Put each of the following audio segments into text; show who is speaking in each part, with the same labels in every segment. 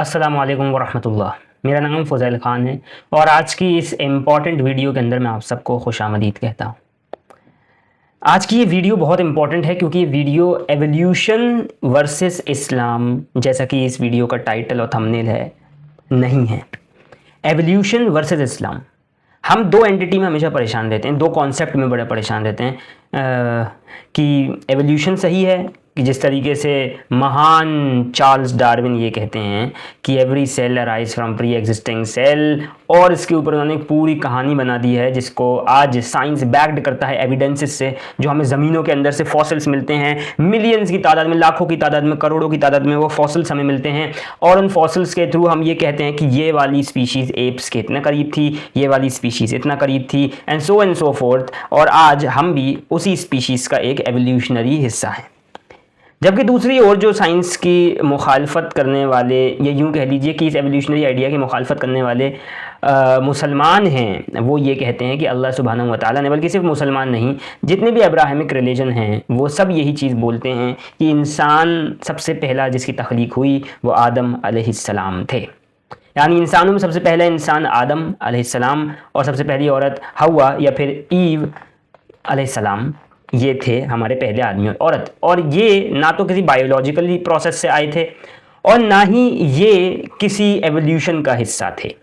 Speaker 1: अस्सलाम वालेकुम वरहमतुल्लाह। मेरा नाम फ़ज़ैल ख़ान है और आज की इस इम्पॉर्टेंट वीडियो के अंदर मैं आप सबको खुशामदीद कहता हूँ। आज की ये वीडियो बहुत इम्पॉर्टेंट है क्योंकि ये वीडियो एवोल्यूशन वर्सेस इस्लाम, जैसा कि इस वीडियो का टाइटल और थंबनेल है, नहीं है। एवोल्यूशन वर्सेस इस्लाम, हम दो एंटिटी में हमेशा परेशान रहते हैं, दो कॉन्सेप्ट में बड़े परेशान रहते हैं कि एवोल्यूशन सही है कि जिस तरीके से महान चार्ल्स डार्विन ये कहते हैं कि every cell arise from pre existing cell, और इसके ऊपर उन्होंने एक पूरी कहानी बना दी है जिसको आज साइंस बैक्ड करता है एविडेंसेस से, जो हमें ज़मीनों के अंदर से फॉसिल्स मिलते हैं, मिलियंस की तादाद में, लाखों की तादाद में, करोड़ों की तादाद में वो फॉसिल्स हमें मिलते हैं। और उन फॉसिल्स के थ्रू हम ये कहते हैं कि ये वाली स्पीशीज़ एप्स के इतना करीब थी, ये वाली स्पीशीज़ इतना करीब थी, एंड सो फोर्थ। और आज हम भी उसी स्पीशीज़ का एक एवोल्यूशनरी हिस्सा है। जबकि दूसरी ओर जो साइंस की मुखालफत करने वाले, या यूँ कह लीजिए कि इस एवोल्यूशनरी आइडिया की मुखालफत करने वाले मुसलमान हैं, वो ये कहते हैं कि अल्लाह सुब्हानहू व तआला ने, बल्कि सिर्फ मुसलमान नहीं, जितने भी अब्राहमिक रिलीजन हैं वो सब यही चीज़ बोलते हैं कि इंसान सबसे पहला जिसकी तख्लीक हुई वो आदम अलैहिस्सलाम थे। यानी इंसानों में सबसे पहला इंसान आदम अलैहिस्सलाम और सबसे पहली औरत हवा या फिर ईव अलैहिस्सलाम, ये थे हमारे पहले आदमी और औरत। और ये ना तो किसी बायोलॉजिकली प्रोसेस से आए थे और ना ही ये किसी एवोल्यूशन का हिस्सा थे।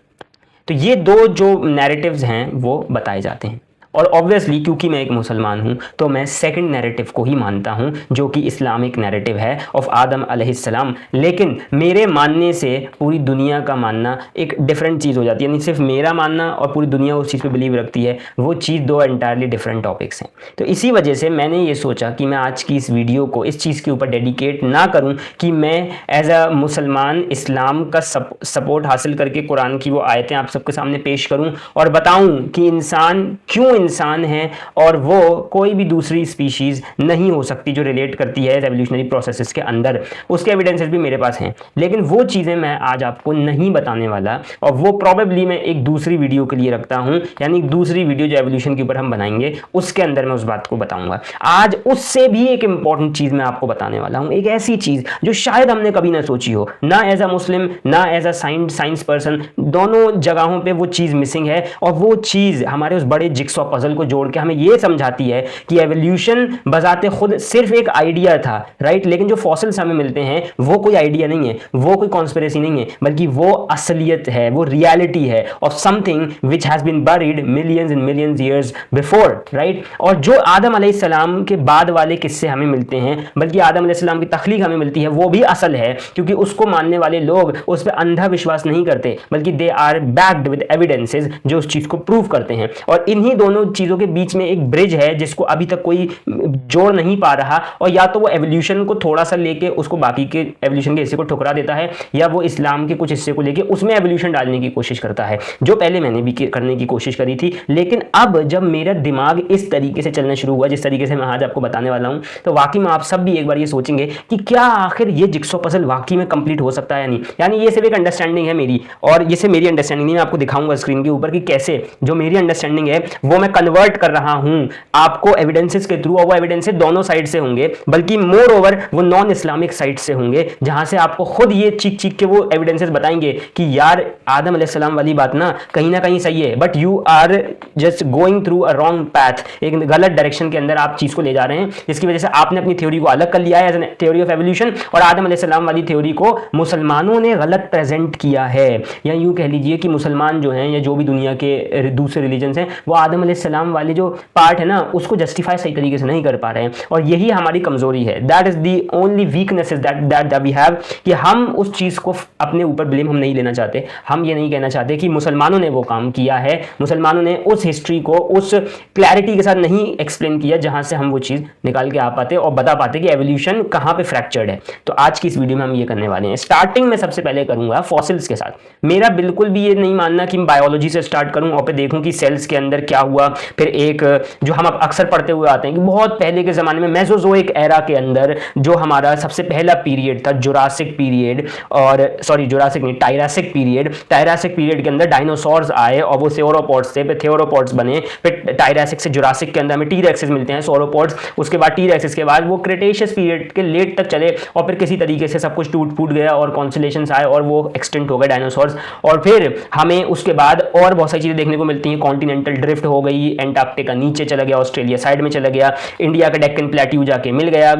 Speaker 1: तो ये दो जो नैरेटिव्स हैं वो बताए जाते हैं, और ऑब्वियसली क्योंकि मैं एक मुसलमान हूँ तो मैं सेकंड नैरेटिव को ही मानता हूँ जो कि इस्लामिक नैरेटिव है ऑफ आदम अलैहिस्सलाम। लेकिन मेरे मानने से पूरी दुनिया का मानना एक डिफरेंट चीज़ हो जाती है, यानी सिर्फ मेरा मानना और पूरी दुनिया उस चीज़ पे बिलीव रखती है, वो चीज़ दो एंटायरली डिफरेंट टॉपिक्स हैं। तो इसी वजह से मैंने ये सोचा कि मैं आज की इस वीडियो को इस चीज़ के ऊपर डेडिकेट ना करूँ कि मैं एज अ मुसलमान इस्लाम का सपोर्ट हासिल करके कुरान की वो आयतें आप सबके सामने पेश करूँ और बताऊँ कि इंसान क्यों इंसान है और वो कोई भी दूसरी स्पीशीज़ नहीं हो सकती जो रिलेट करती है एवोल्यूशनरी प्रोसेसेस के अंदर। उसके एविडेंसेस भी मेरे पास हैं, लेकिन वो चीज़ें मैं आज आपको नहीं बताने वाला, और वो प्रॉबेबली मैं एक दूसरी वीडियो के लिए रखता हूँ, यानी दूसरी वीडियो जो एवोल्यूशन के ऊपर हम बनाएंगे उसके अंदर मैं उस बात को बताऊँगा। आज उससे भी एक इंपॉर्टेंट चीज़ मैं आपको बताने वाला हूँ, एक ऐसी चीज़ जो शायद हमने कभी ना सोची हो, ना एज अ मुस्लिम ना एज अ साइंस पर्सन, दोनों जगहों पर वो चीज़ मिसिंग है। और वो चीज़ हमारे उस बड़े जिक्सॉ पजल को जोड़ के हमें यह समझाती है कि एवोल्यूशन बजाते खुद सिर्फ एक आइडिया था, राइट, लेकिन जो फॉसिल्स हमें मिलते हैं वो कोई आइडिया नहीं है, वो कोई कॉन्स्पिरेसी नहीं है, बल्कि वो असलियत है, वो रियलिटी है of something which has been buried millions and millions years before, right. और जो आदम अलैहिस्सलाम के बाद वाले किस्से हमें मिलते हैं, बल्कि आदम अलैहिस्सलाम की तख्लीक हमें मिलती है, वो भी असल है, क्योंकि उसको मानने वाले लोग उस पर अंधा विश्वास नहीं करते, बल्कि they are backed with evidences जो उस चीज़ को प्रूव करते हैं। और इन्हीं दोनों चीज़ों के बीच में एक ब्रिज है जिसको अभी तक कोई जोड़ नहीं पा रहा, और या तो वो एवोल्यूशन को थोड़ा सा लेके उसको बाकी के एवोल्यूशन के हिस्से को ठुकरा देता है, या वो इस्लाम के कुछ हिस्से को लेके उसमें एवोल्यूशन डालने की कोशिश करता है, जो पहले मैंने भी करने की कोशिश करी थी। लेकिन अब जब मेरा दिमाग इस तरीके से चलना शुरू हुआ जिस तरीके से मैं आज आपको बताने वाला हूँ, तो वाकई में आप सब भी एक बार ये सोचेंगे कि क्या आखिर ये जिक्सॉ पजल वाकई में कंप्लीट हो सकता है या नहीं। यानी ये सिर्फ एक अंडरस्टैंडिंग है मेरी, और ये सिर्फ मेरी अंडरस्टैंडिंग नहीं, मैं आपको दिखाऊंगा स्क्रीन के ऊपर कि कैसे जो मेरी अंडरस्टैंडिंग है वो मैं कन्वर्ट कर रहा हूं आपको एविडेंसेस के थ्रू, और वो एविडेंसेस दोनों साइड से होंगे, बल्कि मोर ओवर वो नॉन इस्लामिक साइड से होंगे, जहां से आपको खुद ये चीख चीख के वो एविडेंसेस बताएंगे कि यार आदम अलैहिस्सलाम वाली बात ना कहीं सही है, but you are just going through a wrong path, एक गलत डायरेक्शन के अंदर आप चीज को ले जा रहे हैं, जिसकी वजह से आपने अपनी थ्योरी को अलग कर लिया है as an theory of evolution, और आदम अलैहिस्सलाम वाली थ्योरी को मुसलमानों ने गलत प्रेजेंट किया है। या यूं कह लीजिए कि मुसलमान जो हैं या जो भी दुनिया के दूसरे रिलीजन्स हैं वो आदम अलैहिस्सलाम वाले जो पार्ट है ना उसको जस्टिफाई सही तरीके से नहीं कर पा रहे हैं, और यही हमारी कमजोरी है। That is the only weakness is that we have, कि हम उस चीज़ को अपने ऊपर ब्लेम हम नहीं लेना चाहते। हम ये नहीं कहना चाहते कि मुसलमानों ने वो काम किया है, मुसलमानों ने उस हिस्ट्री को उस क्लैरिटी के साथ नहीं एक्सप्लेन किया जहां से हम वो चीज़ निकाल के आ पाते और बता पाते कि एवोल्यूशन कहाँ पे फ्रैक्चर्ड है। तो आज की इस वीडियो में हम ये करने वाले हैं। स्टार्टिंग में सबसे पहले करूंगा फॉसिल्स के साथ। मेरा बिल्कुल भी ये नहीं मानना कि मैं बायोलॉजी से स्टार्ट करूं और पे देखूं कि सेल्स के अंदर क्या हुआ, हुआ, फिर एक जो हम अक्सर पढ़ते हुए आते हैं कि बहुत पहले के ज़माने में मेसोजोइक एरा के अंदर जो हमारा सबसे पहला पीरियड था जुरासिक पीरियड, और सॉरी जुरासिक नहीं, टायरासिक पीरियड। टायरासिक पीरियड के अंदर डायनासोर्स आए और वो सेरोपोड्स थे, फिर थेरोपोड्स बने, फिर टायरासिक से जुरासिक के अंदर हमें टी-रेक्सेस मिलते हैं, सोरोपोड्स, उसके बाद टी-रेक्सेस के बाद वो क्रिटेशियस पीरियड के लेट तक चले और फिर किसी तरीके से सब कुछ टूट फूट गया और कॉन्सुलेशंस आए और वो एक्सटिंक्ट हो गए डायनासोर्स। और फिर हमें उसके बाद और बहुत सारी चीज़ें देखने को मिलती हैं, कॉन्टिनेंटल ड्रिफ्ट हो गई, एंटार्क्टिका नीचे चला गया, ऑस्ट्रेलिया साइड में चला गया, इंडिया का डेक्कन प्लेट्यू जाके मिल गया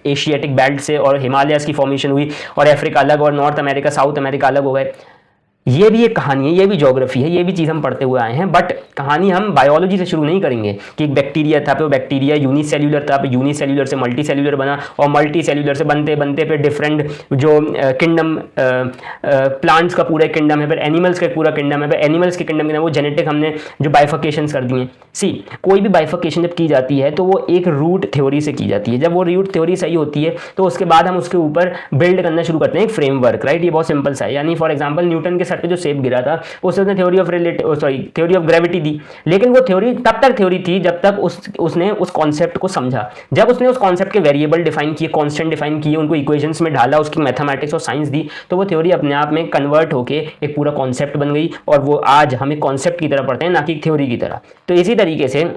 Speaker 1: एशियाटिक बेल्ट से, और हिमालयस की फॉर्मेशन हुई, और अफ्रीका अलग और नॉर्थ अमेरिका साउथ अमेरिका अलग हो गए। ये भी एक कहानी है, ये भी ज्योग्राफी है, ये भी चीज़ हम पढ़ते हुए आए हैं, बट कहानी हम बायोलॉजी से शुरू नहीं करेंगे कि एक बैक्टीरिया था, फिर बैक्टीरिया यूनिसेल्यूलर था, फिर यूनिसेल्यूलर से मल्टी सेल्यूलर बना, और मल्टी सेल्यूलर से बनते बनते फिर डिफरेंट जो किंगडम, प्लांट्स का पूरा किंगडम है, फिर एनिमल्स का पूरा किंगडम है, फिर एनिमल्स के किंगडम के वो जेनेटिक हमने जो बाइफिकेशन कर दिए। सी कोई भी बाइफिकेशन जब की जाती है तो वो एक रूट थ्योरी से की जाती है, जब वो रूट थ्योरी सही होती है तो उसके बाद हम उसके ऊपर बिल्ड करना शुरू करते हैं एक फ्रेमवर्क, राइट। ये बहुत सिंपल सा है, यानी फॉर एग्जांपल न्यूटन के सर पे जो सेब गिरा था उसने थ्योरी ऑफ ग्रेविटी दी, लेकिन वो थ्योरी तब तक थ्योरी थी जब तक उसने उस कॉन्सेप्ट को समझा। जब उसने उस कॉन्सेप्ट के वेरिएबल डिफाइन किए, कांस्टेंट डिफाइन किए, उनको इक्वेशंस में ढाला, उसकी मैथमेटिक्स और साइंस दी, तो वो थ्योरी अपने आप में कन्वर्ट होके एक पूरा कॉन्सेप्ट बन गई, और वो आज हमें कॉन्सेप्ट की तरह पढ़ते हैं ना कि थ्योरी की तरह। तो इसी तरीके से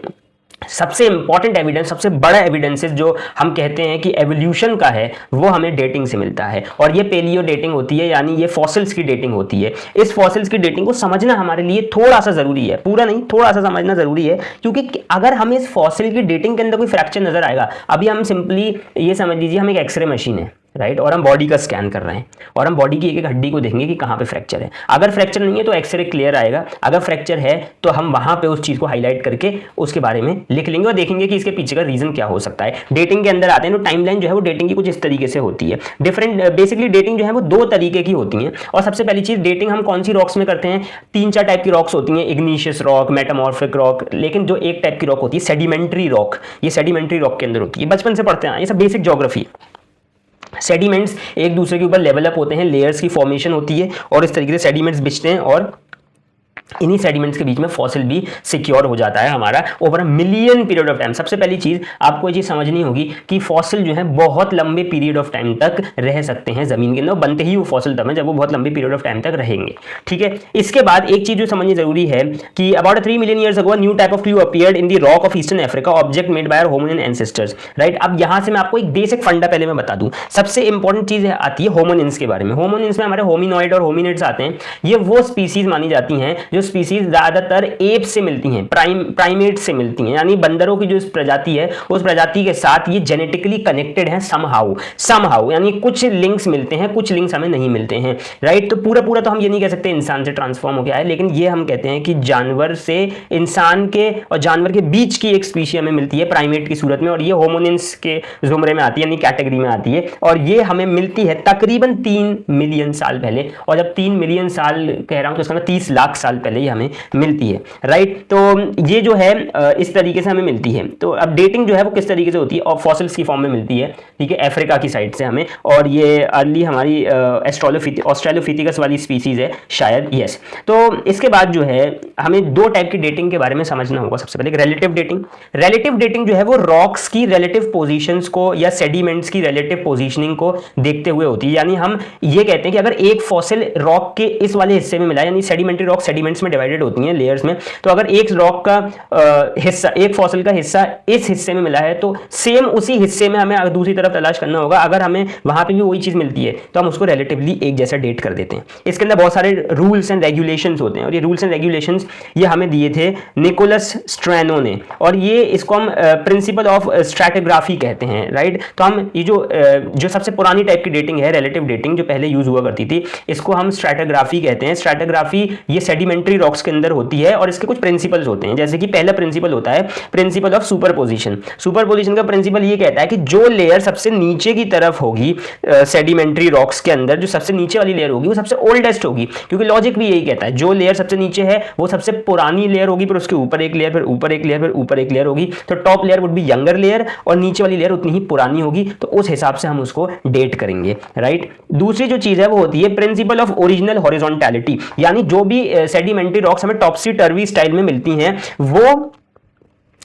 Speaker 1: सबसे इंपॉर्टेंट एविडेंस, सबसे बड़ा एविडेंसेस जो हम कहते हैं कि एवोल्यूशन का है, वो हमें डेटिंग से मिलता है, और ये पेलियो डेटिंग होती है, यानी ये फॉसिल्स की डेटिंग होती है। इस फॉसिल्स की डेटिंग को समझना हमारे लिए थोड़ा सा जरूरी है, पूरा नहीं थोड़ा सा समझना जरूरी है, क्योंकि अगर हमें इस फॉसिल की डेटिंग के अंदर कोई फ्रैक्चर नजर आएगा, अभी हम सिंपली ये समझ लीजिए हम एक एक्सरे मशीन है, राइट, और हम बॉडी का स्कैन कर रहे हैं और हम बॉडी की एक एक हड्डी को देखेंगे कि कहाँ पे फ्रैक्चर है। अगर फ्रैक्चर नहीं है तो एक्सरे क्लियर आएगा, अगर फ्रैक्चर है तो हम वहाँ पे उस चीज़ को हाईलाइट करके उसके बारे में लिख लेंगे और देखेंगे कि इसके पीछे का रीजन क्या हो सकता है। डेटिंग के अंदर आते हैं तो टाइमलाइन जो है वो डेटिंग की कुछ इस तरीके से होती है। डिफरेंट बेसिकली डेटिंग जो है वो दो तरीके की होती है, और सबसे पहली चीज़ डेटिंग हम कौन सी रॉक्स में करते हैं, 3-4 टाइप की रॉक्स होती हैं, इग्निशियस रॉक, मेटामॉर्फिक रॉक, लेकिन जो एक टाइप की रॉक होती है सेडिमेंट्री रॉक, ये सेडिमेंट्री रॉक के अंदर होती है, बचपन से पढ़ते हैं, ये सब बेसिक ज्योग्राफी है। सेडिमेंट्स एक दूसरे के ऊपर लेवल अप होते हैं, लेयर्स की फॉर्मेशन होती है, और इस तरीके से सेडिमेंट्स बिछते हैं, और इन्हीं सेडिमेंट्स के बीच में फॉसिल भी सिक्योर हो जाता है हमारा over a million period of time. सबसे पहली चीज आपको ये चीज समझनी होगी कि फॉसिल जो है बहुत लंबे पीरियड ऑफ टाइम तक रह सकते हैं जमीन के अंदर, बनते ही वो फॉसिल तब है जब वो बहुत लंबे पीरियड ऑफ टाइम तक रहेंगे, ठीक है। इसके बाद एक चीज जो समझनी जरूरी है कि about 3 million years ago new type of clue appeared in the rock of eastern Africa, object made by our hominin ancestors, right. अब यहां से मैं आपको एक बेसिक फंडा पहले मैं बता दूं। सबसे इंपॉर्टेंट चीज आती है होमिनिन्स के बारे में। होमिनिन्स में हमारे होमिनॉइड और होमिनिड्स आते हैं। ये वो स्पीसीज मानी जाती हैं जो स्पीसीज ज्यादातर एप से मिलती हैं, प्राइमेट से मिलती हैं, यानी बंदरों की जो प्रजाति है उस प्रजाति के साथ ये जेनेटिकली कनेक्टेड है समहाउ, यानी कुछ लिंक्स मिलते हैं, कुछ लिंक्स हमें नहीं मिलते हैं, राइट। तो पूरा तो हम ये नहीं कह सकते इंसान से ट्रांसफॉर्म हो गया है, लेकिन ये हम कहते हैं कि जानवर से इंसान के और जानवर के बीच की एक स्पीशी हमें मिलती है प्राइमेट की सूरत में, और ये होमोनिन्स के जुमरे में आती है, यानी कैटेगरी में आती है, और ये हमें मिलती है तकरीबन 3 मिलियन साल पहले। और जब 3 मिलियन साल कह रहा हूं तो इसका 30 लाख साल पहले ही हमें मिलती है, राइट। तो ये जो है इस तरीके से हमें मिलती है। तो अब डेटिंग जो है वो किस तरीके से होती है, और फॉसिल्स की फॉर्म में मिलती है, ठीक है, अफ्रीका की साइड से हमें, और ये अर्ली हमारी ऑस्ट्रेलोपिथेकस वाली स्पीसीज है शायद, यस। तो इसके बाद जो है हमें 2 टाइप की डेटिंग के बारे में समझना होगा। सबसे पहले रिलेटिव डेटिंग। रिलेटिव डेटिंग जो है वो रॉक्स की रिलेटिव पोजीशंस को या सेडिमेंट्स की रिलेटिव पोजीशनिंग को देखते हुए होती है, यानी हम ये कहते हैं कि अगर एक फॉसिल रॉक के इस वाले हिस्से में मिला, यानी सेडिमेंट्री रॉक सेडिमेंट्स में डिवाइडेड होती हैं लेयर्स में, तो अगर एक रॉक का हिस्सा, एक फॉसिल का हिस्सा इस हिस्से में मिला है तो सेम उसी हिस्से में हमें दूसरी तरफ तलाश करना होगा। अगर हमें वहां पे भी वही चीज मिलती है तो हम उसको रिलेटिवली एक जैसा डेट कर देते हैं। इसके अंदर बहुत सारे रूल्स एंड रेगुलेशंस होते हैं, और ये रूल्स एंड रेगुलेशंस ये हमें दिए थे निकोलस स्ट्रैनो ने, और ये इसको हम प्रिंसिपल ऑफ स्ट्रैटिग्राफी कहते हैं, राइट। तो हम ये जो सबसे पुरानी टाइप की डेटिंग है, रिलेटिव डेटिंग, जो पहले यूज हुआ करती थी, इसको हम स्ट्रैटिग्राफी कहते हैं। स्ट्रैटिग्राफी ये सेडिमेंट्री रॉक्स के अंदर होती है, और इसके कुछ प्रिंसिपल्स होते हैं, जैसे कि पहला प्रिंसिपल होता है प्रिंसिपल ऑफ सुपरपोजिशन। सुपरपोजिशन का प्रिंसिपल ये कहता है कि जो लेयर सबसे नीचे की तरफ होगी सेडिमेंट्री रॉक्स के अंदर, जो सबसे नीचे वाली लेयर होगी वो सबसे ओल्डेस्ट होगी, क्योंकि लॉजिक भी यही कहता है जो लेयर सबसे नीचे है वो सबसे पुरानी लेयर होगी, फिर उसके ऊपर एक लेयर, फिर ऊपर एक लेयर, फिर ऊपर एक लेयर होगी। तो top layer would be younger layer और नीचे वाली लेयर उतनी ही पुरानी होगी, तो उस हिसाब से हम उसको डेट करेंगे, राइट। दूसरी जो चीज है वो होती है प्रिंसिपल ऑफ ओरिजिनल हॉरिजॉन्टैलिटी, यानी जो भी सेडिमेंट्री रॉक्स हमें टॉप्सी टर्वी स्टाइल में मिलती हैं, वो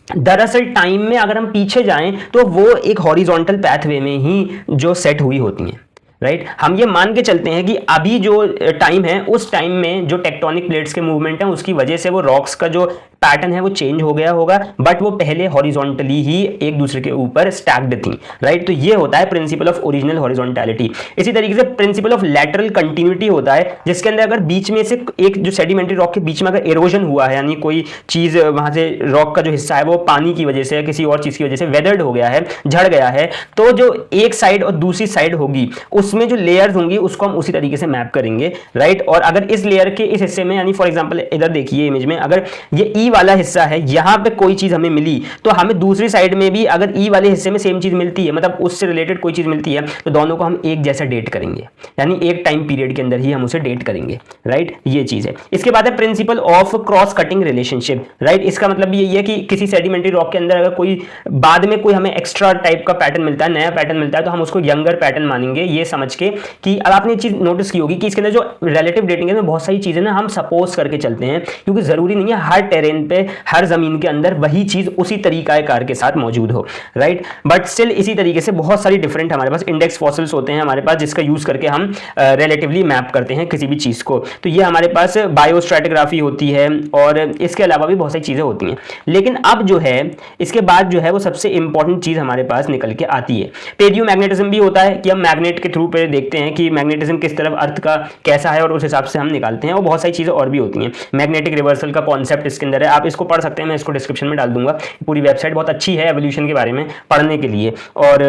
Speaker 1: दरअसल टाइम में अगर हम पीछे जाएं तो वो एक हॉरिजॉन्टल पैथवे में ही जो सेट हुई होती हैं, राइट। हम ये मान के चलते हैं कि अभी जो टाइम है उस टाइम में जो टेक्टोनिक प्लेट्स के मूवमेंट है उसकी वजह से वो रॉक्स का जो पैटर्न है वो चेंज हो गया होगा, बट वो पहले हॉरिजॉन्टली ही एक दूसरे के ऊपर स्टैक्ड थी, राइट। तो ये होता है प्रिंसिपल ऑफ ओरिजिनल हॉरिजॉन्टैलिटी। इसी तरीके से प्रिंसिपल ऑफ लैटरल कंटिन्यूटी होता है, जिसके अंदर अगर बीच में से एक जो सेडिमेंट्री रॉक के बीच में अगर एरोजन हुआ है, यानी कोई चीज वहां से रॉक का जो हिस्सा है वो पानी की वजह से या किसी और चीज की वजह से वेदर्ड हो गया है, झड़ गया है, तो जो एक साइड और दूसरी साइड होगी उसमें जो लेयर्स होंगी उसको हम उसी तरीके से मैप करेंगे, राइट। और अगर इस लेयर के इस हिस्से में, यानी फॉर एग्जांपल इधर देखिए इमेज में, अगर ये ई वाला हिस्सा है, यहां पे कोई चीज हमें मिली तो हमें दूसरी साइड में भी अगर ई वाले हिस्से में सेम चीज मिलती है, मतलब उससे रिलेटेड कोई चीज मिलती है, तो दोनों को हम एक जैसा डेट करेंगे, यानी एक टाइम पीरियड के अंदर ही हम उसे डेट करेंगे, राइट। ये चीज है। इसके बाद है principle of cross cutting relationship, right. इसका मतलब यही है कि किसी सेडिमेंट्री रॉक के अंदर अगर कोई बाद में कोई हमें एक्स्ट्रा टाइप का पैटर्न मिलता है, नया पैटर्न मिलता है, तो हम उसको यंगर पैटर्न मानेंगे, ये समझ के कि अब आपने चीज नोटिस की होगी कि इसके अंदर जो रिलेटिव डेटिंग है बहुत सारी चीजें ना हम सपोज करके चलते हैं, क्योंकि जरूरी नहीं है हर टेरेन पे हर जमीन के अंदर वही चीज उसी तरीकाकार के साथ मौजूद हो, राइट। बट स्टिल इसी तरीके से बहुत सारी डिफरेंट हमारे पास इंडेक्स फॉसिल्स होते हैं हमारे पास, जिसका यूज करके हम रिलेटिवली मैप करते हैं किसी भी चीज को। तो ये हमारे पास बायोस्ट्रैटिग्राफी होती है और इसके अलावा भी बहुत सारी चीजें होती हैं। लेकिन अब जो है इसके बाद जो है वो सबसे इंपॉर्टेंट चीज हमारे पास निकल के आती है, पेलियोमैग्नेटिज्म भी होता है कि हम मैग्नेट के थ्रू पे देखते हैं कि मैग्नेटिज्म किस तरफ अर्थ का कैसा है और उस हिसाब से हम निकालते हैं, और बहुत सारी चीजें और भी होती हैं। मैग्नेटिक रिवर्सल का कॉन्सेप्ट इसके अंदर है, आप इसको पढ़ सकते हैं, मैं इसको डिस्क्रिप्शन में डाल दूंगा। पूरी वेबसाइट बहुत अच्छी है एवोल्यूशन के बारे में पढ़ने के लिए, और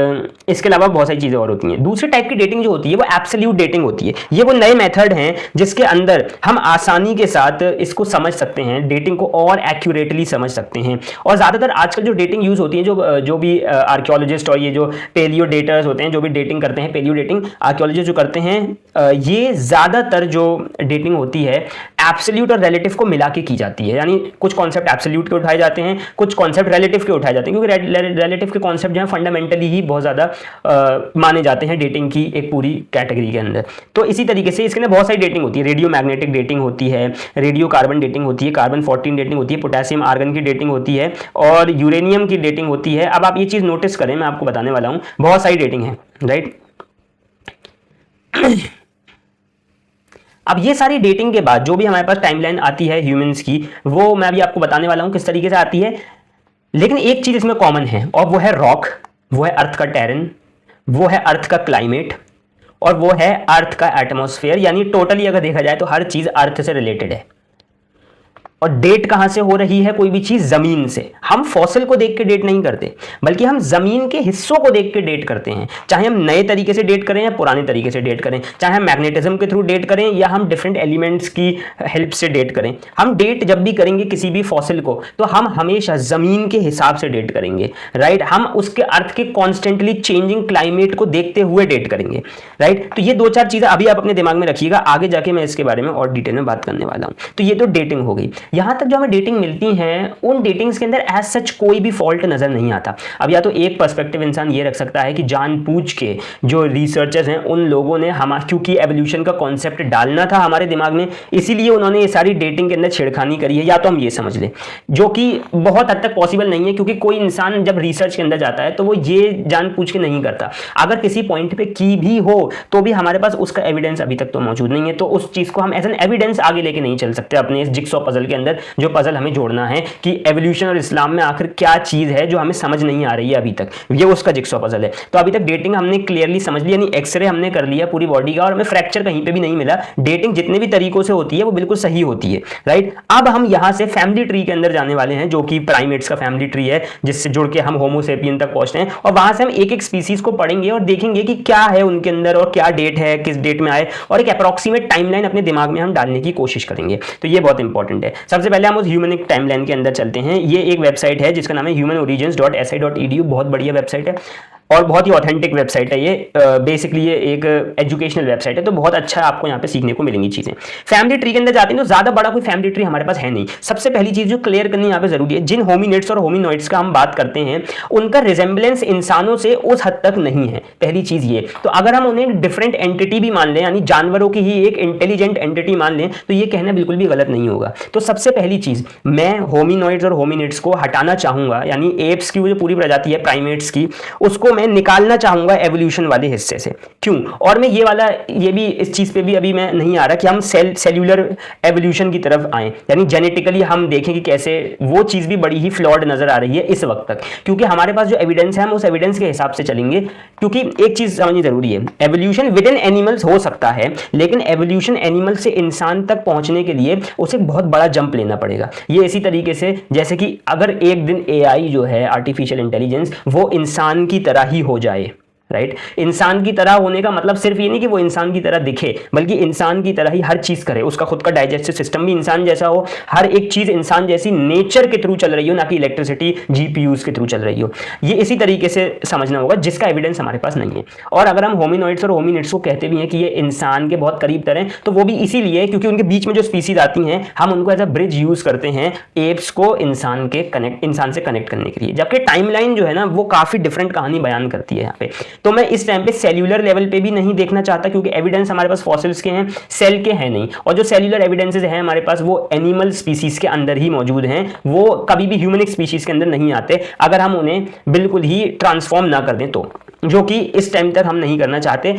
Speaker 1: इसके अलावा बहुत सारी चीजें और होती हैं। दूसरी टाइप की डेटिंग जो होती है वो एब्सोल्यूट डेटिंग होती है। ये वो नए मेथड हैं जिसके अंदर हम आसानी के साथ इसको समझ सकते हैं, डेटिंग को और एक्यूरेटली समझ सकते हैं। और ज्यादातर आजकल जो डेटिंग यूज होती है, जो भी आर्कियोलॉजिस्ट और ये जो पेलियो डेटर्स होते हैं जो भी डेटिंग करते हैं, पेलियो डेटिंग आर्कियोलॉजिस्ट जो करते हैं, ये ज्यादातर जो डेटिंग होती है एब्सोल्यूट और रिलेटिव को मिला के की जाती है। यानी कुछ कॉन्सेप्ट एब्सोल्यूट के उठाए जाते हैं, कुछ कॉन्सेप्ट रिलेटिव के उठाए जाते हैं, क्योंकि रिलेटिव के कॉन्सेप्ट जो है फंडामेंटली ही बहुत ज्यादा माने जाते हैं डेटिंग की एक पूरी कैटेगरी के अंदर। तो इसी तरीके से इसके अंदर बहुत सारी डेटिंग होती है, रेडियो मैग्नेटिक डेटिंग होती है, रेडियो कार्बन डेटिंग होती है, कार्बन 14 डेटिंग होती है, पोटेशियम आर्गन की डेटिंग होती है, और यूरेनियम की डेटिंग होती है। अब आप ये चीज नोटिस करें, मैं आपको बताने वाला हूं, बहुत सारी डेटिंग है, राइट। अब ये सारी डेटिंग के बाद जो भी हमारे पास टाइमलाइन आती है ह्यूमंस की, वो मैं अभी आपको बताने वाला हूं किस तरीके से आती है। लेकिन एक चीज इसमें कॉमन है, और वो है रॉक, वो है अर्थ का टेरेन, वो है अर्थ का क्लाइमेट, और वो है अर्थ का एटमॉस्फेयर। यानी टोटली अगर देखा जाए तो हर चीज अर्थ से रिलेटेड है। और डेट कहां से हो रही है कोई भी चीज? जमीन से। हम फॉसिल को देख के डेट नहीं करते, बल्कि हम जमीन के हिस्सों को देख के डेट करते हैं। चाहे हम नए तरीके से डेट करें या पुराने तरीके से डेट करें, चाहे हम मैग्नेटिज्म के थ्रू डेट करें या हम डिफरेंट एलिमेंट्स की हेल्प से डेट करें, हम डेट जब भी करेंगे किसी भी फॉसिल को तो हम हमेशा जमीन के हिसाब से डेट करेंगे, राइट। हम उसके अर्थ के कॉन्स्टेंटली चेंजिंग क्लाइमेट को देखते हुए डेट करेंगे, राइट। तो ये दो चार चीजें अभी आप अपने दिमाग में रखिएगा, आगे जाके मैं इसके बारे में और डिटेल में बात करने वाला हूं। तो ये तो डेटिंग हो गई। यहां तक जो हमें डेटिंग मिलती हैं, उन डेटिंग्स के अंदर एज सच कोई भी फॉल्ट नजर नहीं आता। अब या तो एक पर्सपेक्टिव इंसान ये रख सकता है कि जानबूझ के जो रिसर्चर्स हैं उन लोगों ने क्योंकि एवोल्यूशन का कॉन्सेप्ट डालना था हमारे दिमाग में, इसीलिए उन्होंने ये सारी डेटिंग के अंदर छेड़खानी करी है, या तो हम ये समझ लें, जो कि बहुत हद तक पॉसिबल नहीं है, क्योंकि कोई इंसान जब रिसर्च के अंदर जाता है तो वो ये जानबूझ के नहीं करता। अगर किसी पॉइंट पे की भी हो तो भी हमारे पास उसका एविडेंस अभी तक तो मौजूद नहीं है, तो उस चीज को हम एज एन एविडेंस आगे लेके नहीं चल सकते अपने इस जिक्सॉ पजल के अंदर, जो पजल हमें जोड़ना है कि एवोल्यूशन और इस्लाम में आखिर क्या चीज है जो हमें समझ नहीं आ रही है अभी तक, ये उसका जिक्सॉ पजल है। तो अभी तक डेटिंग हमने क्लियरली समझ लिया, यानी एक्सरे हमने कर लिया पूरी बॉडी का और हमें फ्रैक्चर कहीं पे भी नहीं मिला। डेटिंग जितने भी तरीकों से होती है वो बिल्कुल सही होती है, राइट। अब हम यहां से फैमिली ट्री के अंदर जाने वाले हैं, जो कि प्राइमेट्स का फैमिली ट्री है, जिससे जुड़ के हम होमो सेपियन तक पहुंचते हैं, और वहां से हम एक एक स्पीसीज को पढ़ेंगे और देखेंगे कि क्या है उनके अंदर और क्या डेट है, किस डेट में आए, और एक अप्रॉक्सीमेट टाइमलाइन अपने दिमाग में हम डालने की कोशिश करेंगे। तो ये बहुत इंपॉर्टेंट है। सबसे पहले हम उस ह्यूमनिक टाइमलाइन के अंदर चलते हैं। ये एक वेबसाइट है जिसका नाम है humanOrigins.si.edu, बहुत बढ़िया वेबसाइट है। और बहुत ही ऑथेंटिक वेबसाइट है ये। बेसिकली ये एक एजुकेशनल वेबसाइट है, तो बहुत अच्छा आपको यहाँ पे सीखने को मिलेंगी चीज़ें। फैमिली ट्री के अंदर जाते हैं तो ज़्यादा बड़ा कोई फैमिली ट्री हमारे पास है नहीं। सबसे पहली चीज़ जो क्लियर करनी यहाँ पे जरूरी है, जिन होमिनिड्स और होमिनॉइड्स का हम बात करते हैं उनका रिजेंबलेंस इंसानों से उस हद तक नहीं है, पहली चीज़ ये। तो अगर हम उन्हें डिफरेंट एंटिटी भी मान लें, यानी जानवरों की ही एक इंटेलिजेंट एंटिटी मान लें, तो ये कहना बिल्कुल भी गलत नहीं होगा। तो सबसे पहली चीज़, मैं होमिनॉइड्स और होमिनिड्स को हटाना चाहूँगा, यानी एप्स की जो पूरी प्रजाति है प्राइमेट्स की, उसको मैं निकालना चाहूँगा एवोल्यूशन वाले हिस्से से। क्यों? और मैं ये भी इस चीज़ पे भी अभी मैं नहीं आ रहा कि हम सेल्यूलर एवोल्यूशन की तरफ आए, यानी जेनेटिकली हम देखें कि कैसे वो चीज़ भी बड़ी ही फ्लॉड नजर आ रही है इस वक्त तक, क्योंकि हमारे पास जो एविडेंस है हम उस एविडेंस के हिसाब से चलेंगे। क्योंकि एक चीज़ समझनी जरूरी है, एवोल्यूशन विद इन एनिमल्स हो सकता है, लेकिन एवोल्यूशन एनिमल से इंसान तक पहुंचने के लिए उसे बहुत बड़ा जंप लेना पड़ेगा। ये इसी तरीके से जैसे कि अगर एक दिन एआई जो है, आर्टिफिशियल इंटेलिजेंस, वो इंसान की तरह ही हो जाए, राइट। इंसान की तरह होने का मतलब सिर्फ ये नहीं कि वो इंसान की तरह दिखे, बल्कि इंसान की तरह ही हर चीज करे, उसका खुद का डाइजेस्टिव सिस्टम भी इंसान जैसा हो, हर एक चीज इंसान जैसी नेचर के थ्रू चल रही हो, ना कि इलेक्ट्रिसिटी जीपीयूज के थ्रू चल रही हो। ये इसी तरीके से समझना होगा, जिसका एविडेंस हमारे पास नहीं है। और अगर हम होमिनॉइड्स और होमिनिड्स को कहते भी हैं कि ये इंसान के बहुत करीब तरह, तो वो भी इसीलिए क्योंकि उनके बीच में जो स्पीसीज आती हैं, हम उनको एज अ ब्रिज यूज करते हैं एप्स को इंसान से कनेक्ट करने के लिए। जबकि टाइमलाइन जो है ना, वो काफी डिफरेंट कहानी बयान करती है यहाँ पे। तो मैं इस टाइम पे सेल्यूलर लेवल पे भी नहीं देखना चाहता, क्योंकि एविडेंस हमारे पास फॉसिल्स के हैं, सेल के हैं नहीं। और जो सेल्यूलर एविडेंसेस हैं हमारे पास, वो एनिमल स्पीसीज के अंदर ही मौजूद हैं, वो कभी भी ह्यूमनिक स्पीसीज के अंदर नहीं आते अगर हम उन्हें बिल्कुल ही ट्रांसफॉर्म ना कर दें तो, जो कि इस टाइम तक हम नहीं करना चाहते।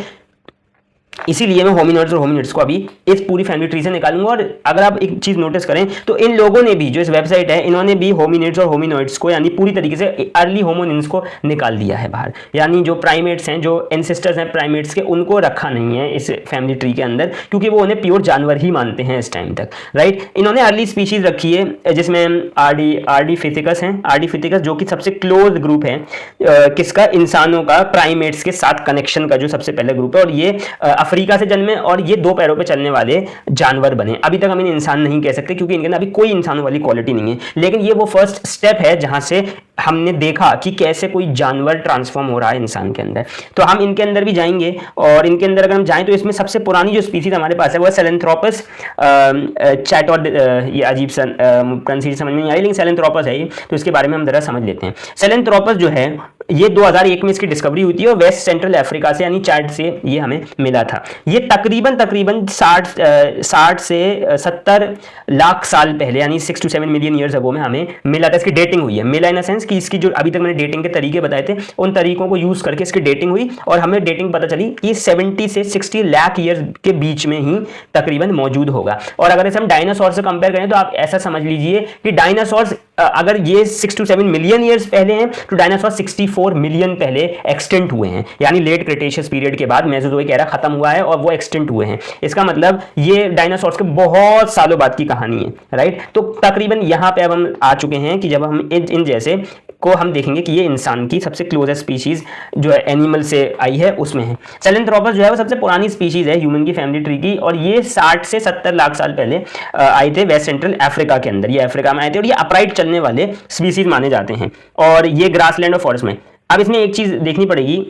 Speaker 1: इसीलिए मैं होमिनॉइड्स और होमिनिड्स को अभी इस पूरी फैमिली ट्री से निकालूंगा। और अगर आप एक चीज नोटिस करें तो इन लोगों ने भी, जो इस वेबसाइट है, इन्होंने भी होमिनिड्स और होमिनॉइड्स को, यानी पूरी तरीके से अर्ली होमोनिन्स को निकाल दिया है बाहर। यानी जो प्राइमेट्स हैं, जो एंसेस्टर्स हैं प्राइमेट्स के, उनको रखा नहीं है इस फैमिली ट्री के अंदर, क्योंकि वो उन्हें प्योर जानवर ही मानते हैं इस टाइम तक, राइट। इन्होंने अर्ली स्पीशीज रखी है, जिसमें आर्डीफिथिकस हैं। आर्डीफिथिकस जो कि सबसे क्लोज ग्रुप है किसका, इंसानों का प्राइमेट्स के साथ कनेक्शन का जो सबसे पहले ग्रुप है। और ये अफ्रीका से जन्मे और ये दो पैरों पे चलने वाले जानवर बने। अभी तक हम इन्हें इंसान नहीं कह सकते, क्योंकि इनके अंदर अभी कोई इंसानों वाली क्वालिटी नहीं है, लेकिन ये वो फर्स्ट स्टेप है जहां से हमने देखा कि कैसे कोई जानवर ट्रांसफॉर्म हो रहा है इंसान के अंदर। तो हम इनके अंदर भी जाएंगे, और इनके अंदर अगर हम जाएं तो इसमें सबसे पुरानी जो स्पीसीज हमारे पास है वो है सेलेंथ्रोपस चैटोड। ये अजीब सा प्रोनाउंसिएशन समझ में नहीं आई, लेकिन सेलेंथ्रोपस है ये, तो इसके बारे में हम जरा समझ लेते हैं। सेलेंथ्रोपस जो है, ये 2001 में इसकी डिस्कवरी हुई थी, और वेस्ट सेंट्रल अफ्रीका से, यानी चैड से ये हमें मिला था। ये तकरीबन 60 से 70 लाख साल पहले, यानी 6 to 7 मिलियन ईयर्स अगो में हमें मिला था। इसकी डेटिंग हुई है, मिला इन सेंस कि इसकी जो अभी तक मैंने डेटिंग के तरीके बताए थे, उन तरीकों को यूज करके इसकी डेटिंग हुई, और हमें डेटिंग पता चली कि 70 से 60 लाख ईयर्स के बीच में ही तकरीबन मौजूद होगा। और अगर इसे हम डायनासोर से कंपेयर करें तो आप ऐसा समझ लीजिए कि डायनासोर्स, अगर ये 6 to 7 मिलियन ईयर्स पहले हैं, तो डायनासोर 64 मिलियन पहले एक्सटेंट हुए हैं, यानी लेट क्रिटेशियस पीरियड के बाद मेसोजोइक एरा खत्म हुआ है और वो एक्सटेंट हुए हैं। इसका मतलब ये डायनासोर्स के बहुत सालों बाद की कहानी है, राइट। तो तकरीबन यहां पे अब हम आ चुके हैं कि जब हम इन जैसे को हम देखेंगे कि ये इंसान की सबसे क्लोजेस्ट स्पीशीज जो है एनिमल से आई है उसमें है। सेलेंथ्रोपस जो है वो सबसे पुरानी स्पीशीज है ह्यूमन की फैमिली ट्री की, और ये 60 से 70 लाख साल पहले आए थे वेस्ट सेंट्रल अफ्रीका के अंदर। ये अफ्रीका में आए थे, और ये अपराइट चलने वाले स्पीशीज माने जाते हैं, और ये ग्रासलैंड और फॉरेस्ट में। अब इसमें एक चीज देखनी पड़ेगी,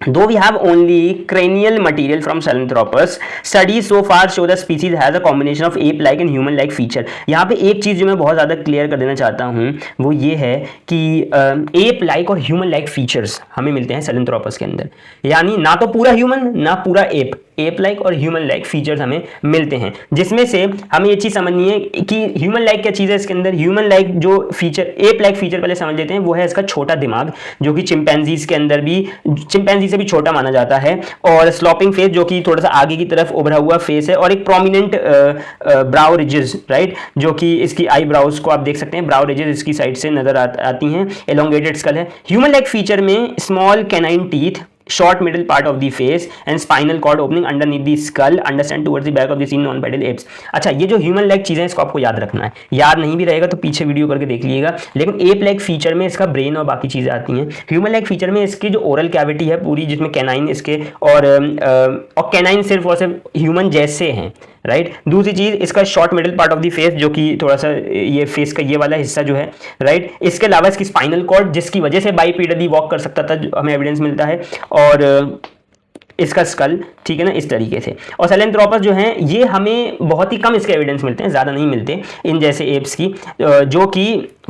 Speaker 1: though we have only cranial material from Sahelanthropus, studies so far show the species has a combination of ape-like and human-like feature। यहाँ पे एक चीज़ जो मैं बहुत ज़्यादा क्लियर कर देना चाहता हूँ वो ये है कि ape-like और human-like features हमें मिलते हैं Sahelanthropus के अंदर, यानी ना तो पूरा ह्यूमन ना पूरा एप लाइक और ह्यूमन लाइक फीचर्स हमें मिलते हैं, जिसमें से हमें ये चीज़ समझनी है कि ह्यूमन लाइक क्या चीज़ है इसके अंदर। ह्यूमन लाइक जो फीचर, एप लाइक फीचर पहले समझ लेते हैं, वो है इसका छोटा दिमाग, जो कि चिंपैंजीज के अंदर भी, चिंपैंजी से भी छोटा माना जाता है, और स्लॉपिंग फेस जो कि थोड़ा सा आगे की तरफ उभरा हुआ फेस है, और एक प्रोमिनेंट ब्राउ रिजेस, राइट, जो कि इसकी आई ब्राउज को आप देख सकते हैं, ब्राउ रिजेस इसकी साइड से नजर आती हैं, एलोंगेटेड स्कल है। ह्यूमन लाइक फीचर में small canine teeth, short middle part of the face and spinal cord opening underneath the skull, understand towards the back of the seen non-pedal apes। अच्छा, ये जो human like चीजें इसको आपको याद रखना है, याद नहीं भी रहेगा तो पीछे वीडियो करके देख लीजिएगा। लेकिन एप लाइक फीचर में इसका ब्रेन और बाकी चीजें आती हैं। ह्यूमन लाइक फीचर में इसकी जो ओरल कैविटी है पूरी, जिसमें कैनाइन इसके और कैनाइन सिर्फ और सिर्फ ह्यूमन जैसे हैं, राइट। दूसरी चीज इसका short middle part of the face, जो कि थोड़ा सा ये फेस का ये वाला हिस्सा जो है, राइट। इसके अलावा इसकी स्पाइनल कॉर्ड, जिसकी वजह से बाइपीडली वॉक कर सकता था, हमें एविडेंस मिलता है। और इसका स्कल, ठीक है ना, इस तरीके से। और सैलेंथ्रोपस जो हैं ये हमें बहुत ही कम इसके एविडेंस मिलते हैं, ज़्यादा नहीं मिलते इन जैसे एप्स की, जो कि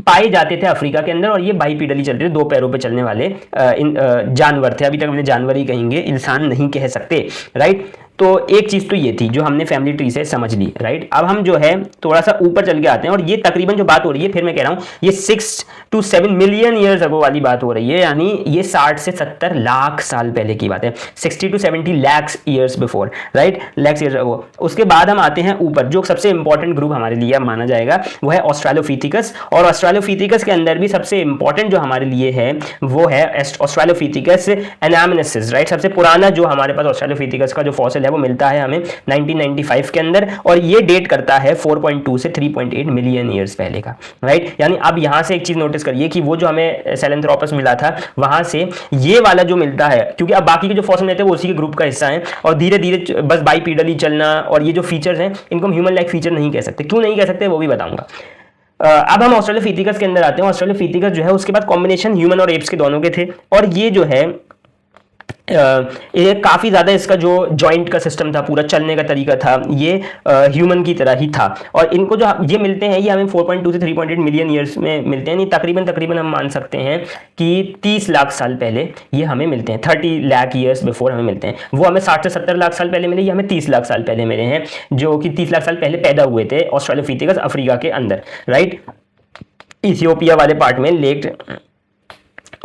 Speaker 1: पाए जाते थे अफ्रीका के अंदर, और ये बाइपीडली चलते थे, दो पैरों पे चलने वाले जानवर थे। अभी तक हमने जानवर ही कहेंगे, इंसान नहीं कह सकते, राइट। तो एक चीज़ तो ये थी जो हमने फैमिली ट्री से समझ ली, राइट। अब हम जो है थोड़ा सा ऊपर चल के आते हैं, और ये तकरीबन जो बात हो रही है, फिर मैं कह रहा हूँ, ये 6 to 7 मिलियन ईयर्स अगो वाली बात हो रही है, यानी ये 60 से 70 लाख साल पहले की बात है, 60 to 70 lakhs years before, right, lakhs years ago. उसके बाद हम आते हैं ऊपर, जो सबसे इंपॉर्टेंट ग्रुप हमारे लिए माना जाएगा वो है ऑस्ट्रेलोपिथेकस। और ऑस्ट्रेलोपिथेकस के अंदर भी सबसे इंपॉर्टेंट जो हमारे लिए है वो है ऑस्ट्रेलोपिथेकस एनामनेसिस, राइट। सबसे पुराना जो हमारे पास ऑस्ट्रेलोपिथेकस का जो फॉसिल है वो मिलता है हमें 1995 के अंदर, और ये डेट करता है 4.2 से 3.8 मिलियन ईयर्स पहले का, राइट। यानी अब यहां से एक चीज नोटिस करिए कि वो जो हमें सैलेंथ्रोपस मिला था वहां से ये वाला जो मिलता है, क्योंकि अब बाकी के जो फॉसिल मिलते हैं वो उसी के ग्रुप का हिस्सा है, और धीरे धीरे बस बाइपीडली चलना और ये जो फीचर्स हैं इनको हम ह्यूमन लाइक फीचर नहीं कह सकते। क्यों नहीं कह सकते वो भी बताऊंगा। अब हम ऑस्ट्रेलोपिथेकस के अंदर आते हैं। ऑस्ट्रेलोपिथेकस जो है उसके बाद कॉम्बिनेशन ह्यूमन और एप्स के दोनों के थे, और ये जो है ये काफ़ी ज़्यादा इसका जो जॉइंट का सिस्टम था, पूरा चलने का तरीका था, ये ह्यूमन की तरह ही था। और इनको जो ये मिलते हैं ये हमें 4.2 से 3.8 मिलियन ईयर्स में मिलते हैं, नहीं तकरीबन हम मान सकते हैं कि 30 लाख साल पहले ये हमें मिलते हैं, 30 लाख ईयर्स बिफोर हमें मिलते हैं। वो हमें 60 से 70 लाख साल पहले मिले, ये हमें 30 लाख साल पहले मिले हैं, जो कि 30 लाख साल पहले पैदा हुए थे ऑस्ट्रेलोपिथेकस अफ्रीका के अंदर, राइट, इथियोपिया वाले पार्ट में लेक।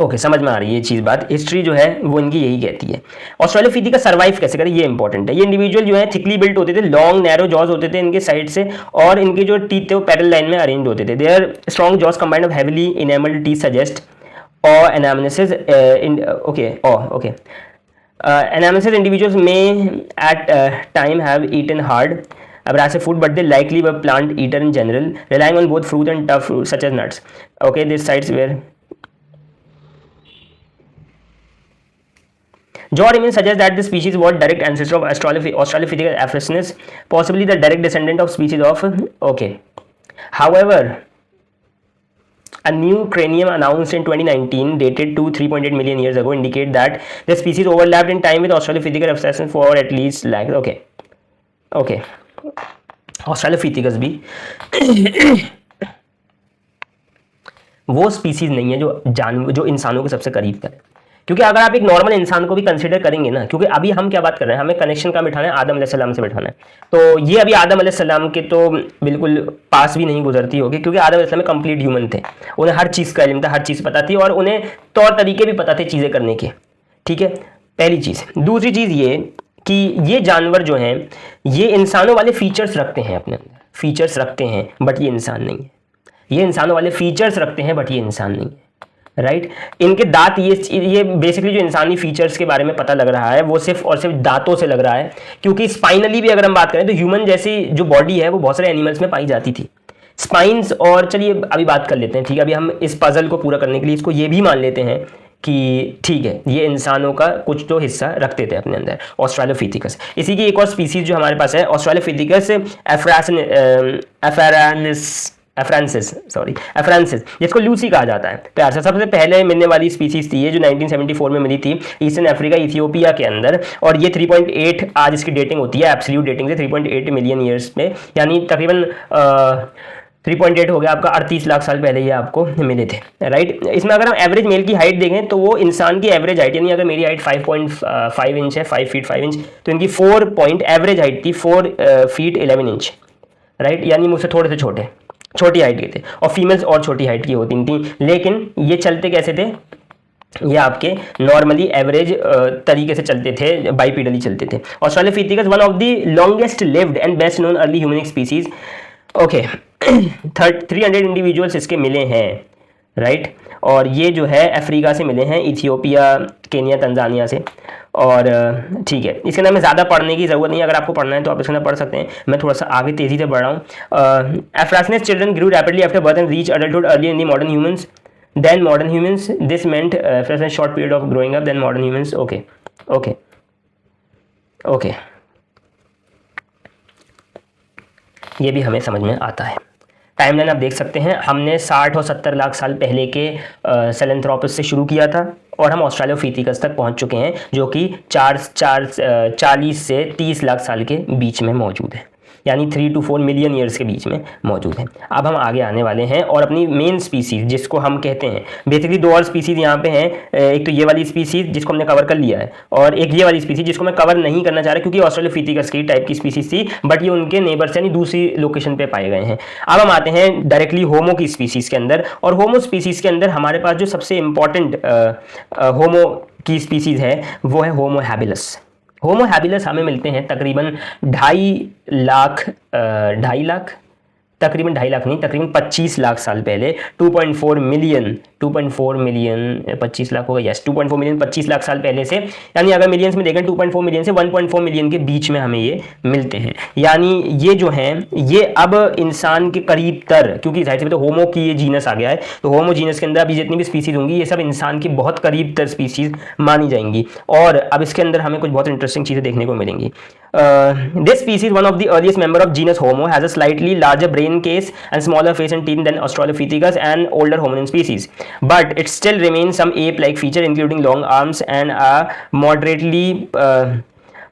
Speaker 1: ओके, समझ में आ रही है ये चीज़ बात। हिस्ट्री जो है वो इनकी यही कहती है। ऑस्ट्रेलोपिथेकस सर्वाइव कैसे करे, ये इंपॉर्टेंट है। ये इंडिविजुअल जो है थिकली बिल्ट होते थे, लॉन्ग नैरो जॉज होते थे इनके साइड से, और इनके जो टीथ थे वो पैरेलल लाइन में अरेंज होते थे। Their strong jaws combined of heavily enamelled teeth suggest और एनामनेसिस ओके एनामनेसिस इंडिविजुअल्स में at time have eaten hard abrasive food, but they likely were plant eater in general, relying on both fruit and tough fruit such as nuts. Okay, these sites were Jaw remains suggests that the species was direct ancestor of Australopithecus afarensis, possibly the direct descendant of species of okay. However, a new cranium announced in 2019, dated to 3.8 million years ago, indicate that the species overlapped in time with Australopithecus afarensis for at least like okay. Australopithecus भी वो species नहीं है जो इंसानों के सबसे करीब करे, क्योंकि अगर आप एक नॉर्मल इंसान को भी कंसीडर करेंगे ना, क्योंकि अभी हम क्या बात कर रहे हैं, हमें कनेक्शन का बिठाना है, आदम अलैहिस्सलाम से बिठाना है। तो ये अभी आदम अलैहिस्सलाम के तो बिल्कुल पास भी नहीं गुजरती होगी, क्योंकि आदम अलैहिस्सलाम कंप्लीट ह्यूमन थे, उन्हें हर चीज़ का इल्म था, हर चीज़ पता थी, और उन्हें तौर तरीके भी पता थे चीज़ें करने के, ठीक है, पहली चीज़। दूसरी चीज़ ये कि ये जानवर जो हैं ये इंसानों वाले फीचर्स रखते हैं, अपने अंदर फीचर्स रखते हैं, बट ये इंसान नहीं है। ये इंसानों वाले फीचर्स रखते हैं, बट ये इंसान नहीं है, राइट। इनके दांत, ये बेसिकली जो इंसानी फीचर्स के बारे में पता लग रहा है वो सिर्फ और सिर्फ दांतों से लग रहा है, क्योंकि स्पाइनली भी अगर हम बात करें तो ह्यूमन जैसी जो बॉडी है वो बहुत सारे एनिमल्स में पाई जाती थी, स्पाइन्स। और चलिए अभी बात कर लेते हैं, ठीक है, अभी हम इस पजल को पूरा करने के लिए इसको ये भी मान लेते हैं कि ठीक है ये इंसानों का कुछ तो हिस्सा रखते थे अपने अंदर, ऑस्ट्रेलोपिथेकस। इसी की एक और स्पीसीज जो हमारे पास है, ऑस्ट्रेलोपिथेकस एफ्रांसिस, जिसको लूसी कहा जाता है प्यार से। सबसे पहले मिलने वाली स्पीसीज थी ये, जो 1974 में मिली थी ईस्टर्न अफ्रीका इथियोपिया के अंदर, और ये 3.8 आज इसकी डेटिंग होती है, एब्सोल्यूट डेटिंग से 3.8 मिलियन ईयर्स में, यानी तकरीबन 3.8 हो गया आपका, 38 लाख साल पहले ये आपको मिले थे, राइट। इसमें अगर हम एवरेज मेल की हाइट देखें तो वो इंसान की एवरेज हाइट, यानी अगर मेरी हाइट 5.5 इंच है, 5 फीट 5 इंच, तो इनकी एवरेज हाइट थी 4 फीट 11 इंच, राइट, यानी मुझसे थोड़े से छोटी हाइट के थे। और फीमेल्स और छोटी हाइट की होती थी, लेकिन ये चलते कैसे थे, ये आपके नॉर्मली एवरेज तरीके से चलते थे, बाइपीडली चलते थे। Australopithecus one of the longest lived and best known early hominin species, okay 300 individuals इसके मिले हैं, राइट। और ये जो है अफ्रीका से मिले हैं, इथियोपिया, केनिया, तंजानिया से। और ठीक है, इसके अंदर में ज़्यादा पढ़ने की ज़रूरत नहीं है, अगर आपको पढ़ना है तो आप इसके अंदर पढ़ सकते हैं, मैं थोड़ा सा आगे तेज़ी से बढ़ रहा हूँ। Afarensis children grew rapidly after birth and reach adulthood early in the modern humans than modern humans, this meant afarensis short period of growing up than modern humans. Okay ये भी हमें समझ में आता है। टाइमलाइन आप देख सकते हैं, हमने 60 और 70 लाख साल पहले के सेलेंथ्रोपस से शुरू किया था और हम ऑस्ट्रेलोपिथेकस तक पहुंच चुके हैं, जो कि 40 से 30 लाख साल के बीच में मौजूद है, यानी 3 to 4 मिलियन ईयर्स के बीच में मौजूद है। अब हम आगे आने वाले हैं और अपनी मेन स्पीसीज जिसको हम कहते हैं, बेसिकली दो और स्पीसीज यहाँ पे हैं, एक तो ये वाली स्पीसीज जिसको हमने कवर कर लिया है और एक ये वाली स्पीसीज जिसको मैं कवर नहीं करना चाह रहा क्योंकि ऑस्ट्रेलोपिथेकस की टाइप की स्पीसीज थी, बट ये उनके नेबर्स यानी दूसरी लोकेशन पे पाए गए हैं। अब हम आते हैं डायरेक्टली होमो की स्पीसीज के अंदर, और होमो स्पीसीज के अंदर हमारे पास जो सबसे इंपॉर्टेंट होमो की स्पीसीज है वो है होमो हैबिलस। होमो हैबिलस हमें मिलते हैं तकरीबन 2.5 लाख तकरीबन 2.5 लाख नहीं, तकरीबन 25 लाख साल पहले 2.4 मिलियन 25 लाख होगा, यस 2.4 मिलियन 25 लाख साल पहले से, यानी अगर मिलियंस में देखें 2.4 मिलियन से 1.4 मिलियन के बीच में हमें ये मिलते हैं। यानी ये जो हैं ये अब इंसान के करीब तर, क्योंकि जाहिर सी बात है होमो की ये जीनस आ गया है, तो होमो जीनस के अंदर अभी जितनी भी स्पीसीज होंगी ये सब इंसान की बहुत करीब तर स्पीसीज मानी जाएंगी। और अब इसके अंदर हमें कुछ बहुत इंटरेस्टिंग चीज़ें देखने को मिलेंगी। This species, one of the earliest member of genus Homo, has a slightly larger brain case and smaller face and teeth than Australopithecus and older hominin species. But it still remains some ape-like feature, including long arms and a moderately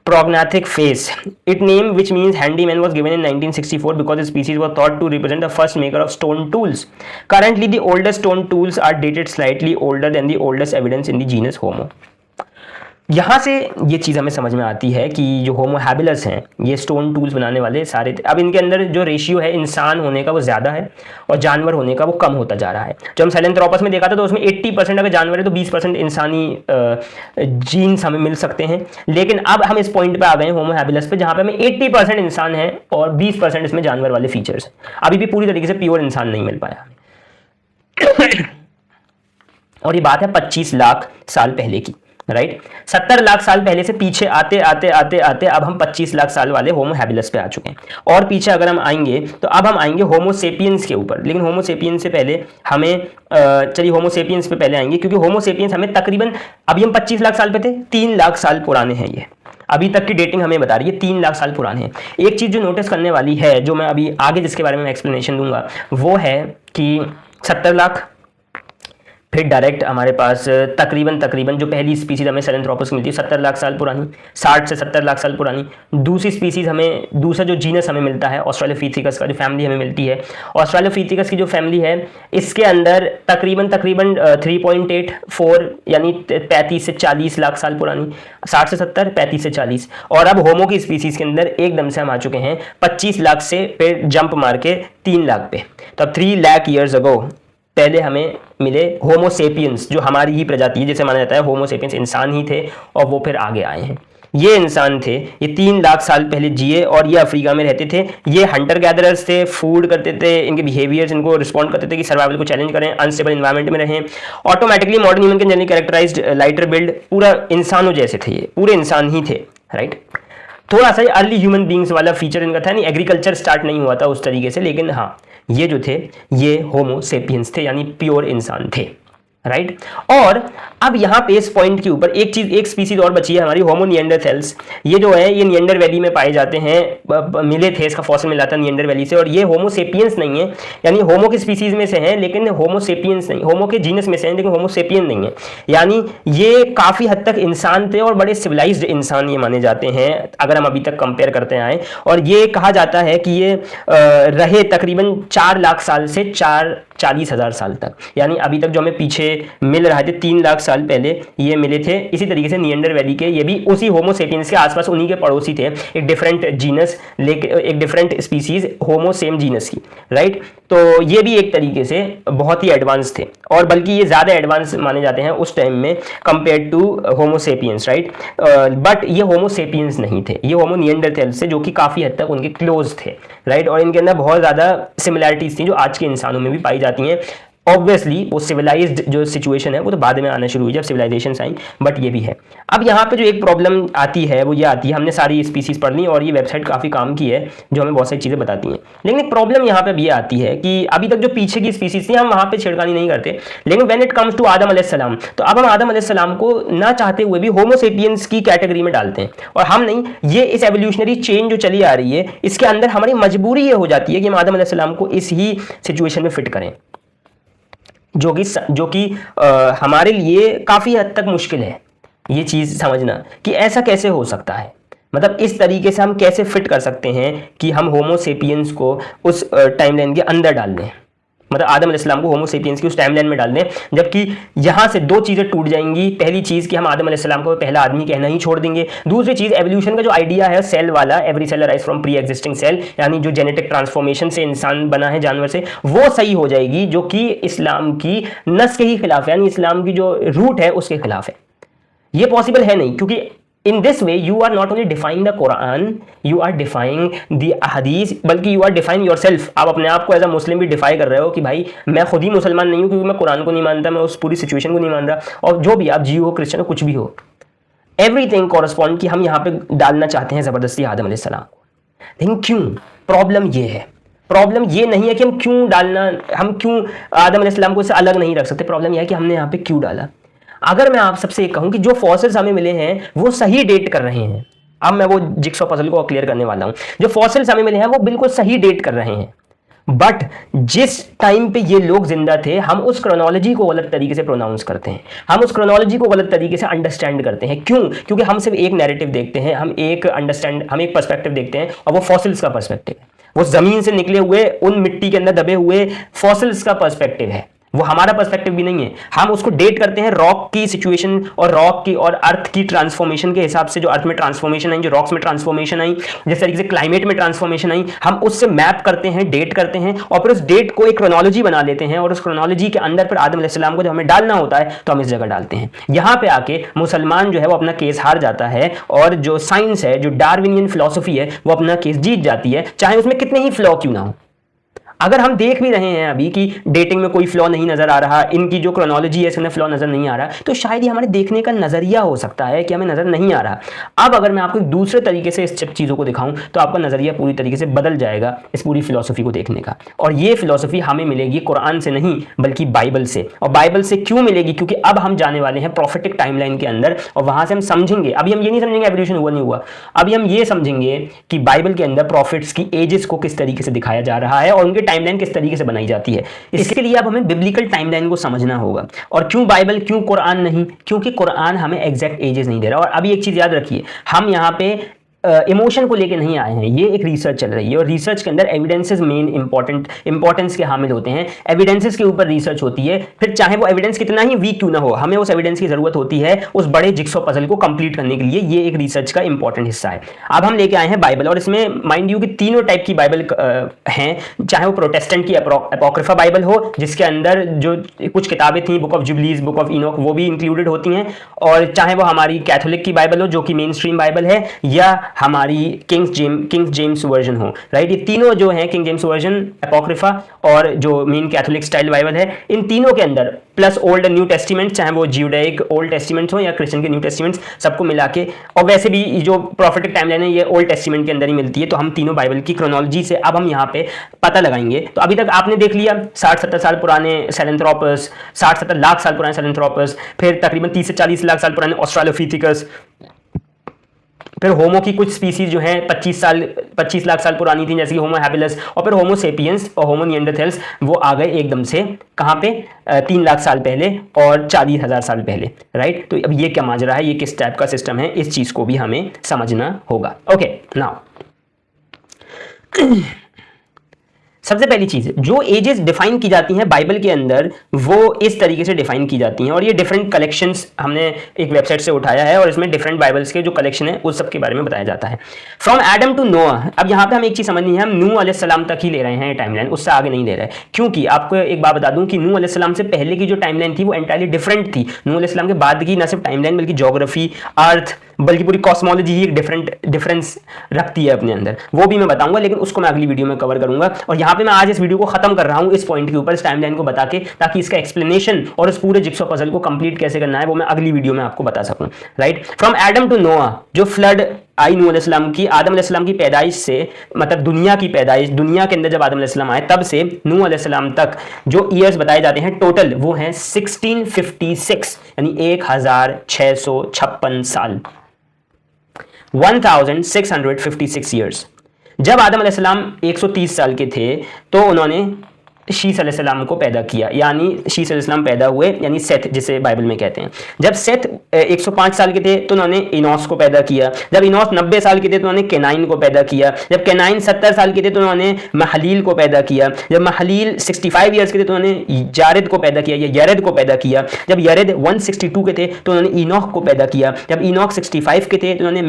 Speaker 1: prognathic face. Its name, which means handyman, was given in 1964 because the species was thought to represent the first maker of stone tools. Currently, the oldest stone tools are dated slightly older than the oldest evidence in the genus Homo. यहाँ से ये चीज़ हमें समझ में आती है कि जो होमो हैबिलस हैं ये स्टोन टूल्स बनाने वाले सारे थे। अब इनके अंदर जो रेशियो है इंसान होने का वो ज़्यादा है और जानवर होने का वो कम होता जा रहा है। जो हम सेलेंथ्रोपस में देखा था तो उसमें 80% अगर जानवर है तो 20% इंसानी जीन्स हमें मिल सकते हैं, लेकिन अब हम इस पॉइंट पे आ गए हैं होमो हैबिलस पे जहाँ पे हमें 80% इंसान है और 20% इसमें जानवर वाले फीचर्स। अभी भी पूरी तरीके से प्योर इंसान नहीं मिल पाया और ये बात है 25 लाख साल पहले की, राइट 70 लाख साल पहले से पीछे आते आते आते आते अब हम 25 लाख साल वाले होमो हैबिलस पे आ चुके हैं। और पीछे अगर हम आएंगे तो अब हम आएंगे होमो सेपियंस के ऊपर, लेकिन होमो सेपियंस से पहले हमें चलिए होमो सेपियंस पे पहले आएंगे, क्योंकि होमो सेपियंस हमें तकरीबन, अभी हम 25 लाख साल पे थे, 3 लाख साल पुराने हैं। ये अभी तक की डेटिंग हमें बता रही है 3 लाख साल पुराने हैं। एक चीज़ जो नोटिस करने वाली है, जो मैं अभी आगे जिसके बारे में एक्सप्लेनेशन दूंगा, वो है कि 70 लाख, फिर डायरेक्ट हमारे पास तकरीबन जो पहली स्पीसीज हमें सेलेंथ्रोपस मिलती है 70 लाख साल पुरानी, 60 से 70 लाख साल पुरानी। दूसरी स्पीसीज हमें, दूसरा जो जीनस हमें मिलता है ऑस्ट्रेलोपिथेकस का जो फैमिली हमें मिलती है, ऑस्ट्रेलोपिथेकस की जो फैमिली है इसके अंदर तकरीबन 3.84 यानी 35 से 40 लाख साल पुरानी, 60 से 70, 35 से 40। और अब होमो की स्पीसीज के अंदर एकदम से हम आ चुके हैं 25 लाख से फिर जंप मार के 3 लाख पे। तो अब 3 लाख ईयर्स अगो पहले हमें मिले होमो सेपियंस, जो हमारी ही प्रजाति है, जैसे माना जाता है होमो सेपियंस इंसान ही थे और वो फिर आगे आए हैं। ये इंसान थे, ये 3 लाख साल पहले जिए और ये अफ्रीका में रहते थे। ये हंटर गैदरर्स थे, फूड करते थे, इनके बिहेवियर्स इनको रिस्पॉन्ड करते थे कि सर्वाइवल को चैलेंज करें, अनस्टेबल इन्वायरमेंट में रहें। ऑटोमेटिकली मॉडर्न ह्यूमन के जनरली कैरेक्टराइज्ड लाइटर बिल्ड, पूरा इंसानों जैसे थे, ये पूरे इंसान ही थे, राइट। थोड़ा सा अर्ली ह्यूमन बींग्स वाला फीचर इनका था, नहीं एग्रीकल्चर स्टार्ट नहीं हुआ था उस तरीके से, लेकिन हाँ ये जो थे ये होमो सेपियंस थे, यानी प्योर इंसान थे, राइट। और अब यहाँ पे इस पॉइंट के ऊपर एक स्पीसीज और बची है हमारी, होमो निएंडरथैल्स। ये जो है ये निएंडर वैली में पाए जाते हैं, मिले थे, इसका फॉसिल मिला था निएंडर वैली से। और ये होमो सेपियंस नहीं है, यानी होमो के स्पीसीज में से हैं लेकिन होमो सेपियंस नहीं, होमो के जीनस में से हैं लेकिन होमो सेपियन नहीं है। यानी ये काफ़ी हद तक इंसान थे और बड़े सिविलाइज्ड इंसान ये माने जाते हैं अगर हम अभी तक कंपेयर करते आए। और ये कहा जाता है कि ये रहे तकरीबन 4 लाख साल से 40,000 साल तक, यानी अभी तक जो हमें पीछे मिल रहे थे 3 लाख साल पहले ये मिले थे। इसी तरीके से निएंडर वैली के ये भी उसी होमो सेपियंस के आसपास उन्हीं के पड़ोसी थे, एक डिफरेंट जीनस लेके, एक डिफरेंट स्पीसीज होमो सेम जीनस की, राइट। तो ये भी एक तरीके से बहुत ही एडवांस थे और बल्कि ये ज़्यादा एडवांस माने जाते हैं उस टाइम में compare to homo sapiens, right. But ये होमो सेपियंस नहीं थे, ये होमो निएंडरथैल्स से जो कि काफ़ी हद तक उनके क्लोज थे, राइट। और इनके अंदर बहुत ज़्यादा सिमिलैरिटीज थी जो आज के इंसानों में भी पाई जाती हैं। ऑब्वियसली वो सिविलाइज्ड जो सिचुएशन है वो तो बाद में आना शुरू हुई जब सिविलाइजेशन आई, बट ये भी है। अब यहाँ पे जो एक प्रॉब्लम आती है वो ये आती है, हमने सारी स्पीसीज पढ़ ली और ये वेबसाइट काफ़ी काम की है जो हमें बहुत सारी चीज़ें बताती हैं, लेकिन एक प्रॉब्लम यहाँ पे अब ये आती है कि अभी तक जो पीछे की स्पीसीज थी हम वहाँ पे छेड़खानी नहीं करते, लेकिन व्हेन इट कम्स टू आदम अलैहिस्सलाम तो अब हम आदम अलैहिस्सलाम को ना चाहते हुए भी होमो सेपियंस की कैटेगरी में डालते हैं, और हम नहीं, ये इस एवोल्यूशनरी चेंज जो चली आ रही है इसके अंदर हमारी मजबूरी ये हो जाती है कि हम आदम अलैहिस्सलाम को इस ही सिचुएशन में फिट करें, जो कि हमारे लिए काफ़ी हद तक मुश्किल है ये चीज़ समझना कि ऐसा कैसे हो सकता है। मतलब इस तरीके से हम कैसे फिट कर सकते हैं कि हम होमो सेपियंस को उस टाइमलाइन के अंदर डाल दें, मतलब आदम अलैहिस्सलाम को होमो सेपियंस की उस टाइमलाइन में डाल दें, जबकि यहाँ से दो चीज़ें टूट जाएंगी। पहली चीज़ कि हम आदम अलैहिस्सलाम को पहला आदमी कहना ही छोड़ देंगे। दूसरी चीज़, एवोल्यूशन का जो आइडिया है सेल वाला, every cell arise from pre existing cell, यानी जो जेनेटिक ट्रांसफॉर्मेशन से इंसान बना है जानवर से, वो सही हो जाएगी, जो कि इस्लाम की नस के ही खिलाफ है, यानी इस्लाम की जो रूट है उसके खिलाफ है। ये पॉसिबल है नहीं, क्योंकि in this way you are not only defying the Quran, you are defying the hadith, बल्कि you are defying yourself। आप अपने आप को एज अ मुस्लिम भी डिफाई कर रहे हो कि भाई मैं खुद ही मुसलमान नहीं हूँ क्योंकि मैं कुरान को नहीं मानता, मैं उस पूरी सिचुएशन को नहीं मान रहा, और जो भी आप जीव हो, क्रिश्चियन हो, कुछ भी हो, एवरीथिंग कॉरस्पॉन्ड कि हम यहाँ पे डालना चाहते हैं ज़बरदस्ती आदम अलैहिस्सलाम को। लेकिन क्यों? प्रॉब्लम ये है, प्रॉब्लम ये नहीं है कि हम क्यों आदम अलैहिस्सलाम को इससे अलग नहीं रख सकते, प्रॉब्लम यह है कि हमने यहाँ पे क्यों डाला। अगर मैं आप सबसे कहूं कि जो फॉसिल्स हमें मिले हैं वो सही डेट कर रहे हैं, अब मैं वो जिक्सॉ पजल को क्लियर करने वाला हूं, जो फॉसिल्स हमें मिले हैं वो बिल्कुल सही डेट कर रहे हैं, बट जिस टाइम पे ये लोग जिंदा थे हम उस क्रोनोलॉजी को गलत तरीके से प्रोनाउंस करते हैं, हम उस क्रोनोलॉजी को गलत तरीके से अंडरस्टैंड करते हैं। क्यों? क्योंकि हम सिर्फ एक नैरेटिव देखते हैं, हम एक पर्सपेक्टिव देखते हैं, और वो फॉसिल्स का पर्सपेक्टिव है, वो जमीन से निकले हुए उन मिट्टी के अंदर दबे हुए फॉसिल्स का पर्सपेक्टिव है, वो हमारा पर्सपेक्टिव भी नहीं है। हम उसको डेट करते हैं रॉक की सिचुएशन और रॉक की और अर्थ की ट्रांसफॉर्मेशन के हिसाब से, जो अर्थ में ट्रांसफॉर्मेशन आई, जो रॉक्स में ट्रांसफॉर्मेशन आई, जिस तरीके से क्लाइमेट में ट्रांसफॉर्मेशन आई, हम उससे मैप करते हैं, डेट करते हैं, और फिर उस डेट को एक क्रोनोलॉजी बना लेते हैं, और उस क्रोनोलॉजी के अंदर फिर आदम अलैहिस्सलाम को जब हमें डालना होता है तो हम इस जगह डालते हैं। यहाँ पे आके मुसलमान जो है वो अपना केस हार जाता है, और जो साइंस है, जो डार्विनियन फिलॉसफी है, वो अपना केस जीत जाती है, चाहे उसमें कितने ही फ्लॉ क्यों ना हो। अगर हम देख भी रहे हैं अभी कि डेटिंग में कोई फ्लॉ नहीं नजर आ रहा, इनकी जो क्रोनोलॉजी है इसमें फ्लॉ नजर नहीं आ रहा, तो शायद ये हमारे देखने का नजरिया हो सकता है कि हमें नजर नहीं आ रहा। अब अगर मैं आपको एक दूसरे तरीके से इस चीज़ों को दिखाऊं तो आपका नजरिया पूरी तरीके से बदल जाएगा इस पूरी फिलॉसफी को देखने का, और ये फिलॉसफी हमें मिलेगी कुरान से नहीं बल्कि बाइबल से। और बाइबल से क्यों मिलेगी? क्योंकि अब हम जाने वाले हैं प्रोफेटिक टाइमलाइन के अंदर, और वहां से हम समझेंगे, अभी हम ये नहीं समझेंगे एवोल्यूशन हुआ नहीं हुआ, अभी हम ये समझेंगे कि बाइबल के अंदर प्रॉफिट्स की एजेस को किस तरीके से दिखाया जा रहा है और उनके टाइमलाइन किस तरीके से बनाई जाती है। इसके लिए अब हमें बिब्लिकल टाइमलाइन को समझना होगा। और क्यों बाइबल, क्यों कुरान नहीं? क्योंकि कुरान हमें एग्जैक्ट एजेस नहीं दे रहा। और अभी एक चीज याद रखिए, हम यहाँ पे इमोशन को लेके नहीं आए हैं, ये एक रिसर्च चल रही है, और रिसर्च के अंदर एविडेंसेस मेन इंपॉर्टेंस के हामिल होते हैं। एविडेंसेस के ऊपर रिसर्च होती है, फिर चाहे वो एविडेंस कितना ही वीक क्यों ना हो, हमें उस एविडेंस की जरूरत होती है उस बड़े जिक्सॉ पजल को कंप्लीट करने के लिए। ये एक रिसर्च का इंपॉर्टेंट हिस्सा है। अब हम लेके आए हैं बाइबल, और इसमें माइंड यू कि तीनों टाइप की बाइबल हैं, चाहे वो प्रोटेस्टेंट की अपोक्रिफा बाइबल हो जिसके अंदर जो कुछ किताबें थी, book of Jubilees, book of Enoch, वो भी इंक्लूडेड होती हैं, और चाहे वो हमारी कैथोलिक की बाइबल हो जो कि मेन स्ट्रीम बाइबल है, या हमारी किंग जेम्स वर्जन हो, राइट। ये तीनों जो हैं, किंग जेम्स वर्जन, अपोक्रिफा और जो मेन कैथोलिक स्टाइल बाइबल है, इन तीनों के अंदर प्लस ओल्ड न्यू टेस्टिमेंट, चाहे वो ज्यूडाइक ओल्ड टेस्टिमेंट हो या क्रिश्चियन के न्यू टेस्टिमेंट्स, सबको मिला के, और वैसे भी जो प्रोफेटिक टाइमलाइन है ये ओल्ड टेस्टिमेंट के अंदर ही मिलती है। तो हम तीनों बाइबल की क्रोनोलॉजी से अब हम यहाँ पे पता लगाएंगे। तो अभी तक आपने देख लिया 60-70 साल पुराने सेलेंथ्रोपस, 60-70 लाख साल पुराने सेलेंथ्रोपस, फिर तकरीबन 30 से 40 लाख साल पुराने ऑस्ट्रालोपिथेकस, फिर होमो की कुछ स्पीसीज जो हैं 25 लाख साल पुरानी थी, जैसे कि होमो हैबिलस, और फिर होमो सेपियंस और होमो निएंडरथैल्स, वो आ गए एकदम से कहाँ पे 3 लाख साल पहले और 40,000 साल पहले, राइट। तो अब ये क्या माजरा है, ये किस टाइप का सिस्टम है, इस चीज को भी हमें समझना होगा। ओके, नाउ सबसे पहली चीज, जो एजेस डिफाइन की जाती हैं बाइबल के अंदर वो इस तरीके से डिफाइन की जाती हैं, और ये डिफरेंट कलेक्शंस हमने एक वेबसाइट से उठाया है, और इसमें डिफरेंट बाइबल्स के जो कलेक्शन है उस सब के बारे में बताया जाता है। फ्रॉम एडम टू नोआ, अब यहाँ पे हम एक चीज समझनी है, हम नूह अलैहिस्सलाम तक ही ले रहे हैं टाइमलाइन, उससे आगे नहीं ले रहे, क्योंकि आपको एक बात बता दूं कि नूह अलैहिस्सलाम से पहले की जो टाइमलाइन थी वो एंटायरली डिफरेंट थी। नूह अलैहिस्सलाम के बाद की ना सिर्फ टाइमलाइन बल्कि ज्योग्राफी, अर्थ, बल्कि पूरी कॉस्मोलॉजी ही एक डिफरेंस रखती है अपने अंदर, वो भी मैं बताऊंगा, लेकिन उसको मैं अगली वीडियो में कवर करूंगा। और यहाँ पे मैं आज इस वीडियो को खत्म कर रहा हूँ इस पॉइंट के ऊपर, इस टाइमलाइन को बता के, ताकि इसका एक्सप्लेनेशन और इस पूरे जिक्सॉ पजल को कंप्लीट कैसे करना है वो मैं अगली वीडियो में आपको बता सकूं। राइट, फ्रॉम एडम टू नोआ, जो फ्लड आई नूह अलैहिस्सलाम की, आदम अलैहिस्सलाम की पैदाइश से, मतलब दुनिया की पैदाइश, दुनिया के अंदर जब आदम अलैहिस्सलाम आए तब से नूह अलैहिस्सलाम तक जो ईयर्स बताए जाते हैं टोटल, वो हैं 1656, यानी 1656 साल, 1656 ईयर्स। जब आदम अलैहिस्सलाम 130 साल के थे तो उन्होंने शीस अलैहिस्सलाम को पैदा किया, यानी शीस अलैहिस्सलाम पैदा हुए, यानी सेथ जिसे बाइबल में कहते हैं। जब सेथ 105 साल के थे तो उन्होंने इनोस को पैदा किया। जब इनोस 90 साल के थे तो उन्होंने केनाइन को पैदा किया। जब केनाइन 70 साल के थे तो उन्होंने महलील को पैदा किया। जब महलील 65 ईयर्स के थे तो उन्होंने जारेद को पैदा किया, या यरेद को पैदा किया। जब यरेद 162 के थे तो उन्होंने इनोक को पैदा किया। जब इनोक 65 के थे तो उन्होंने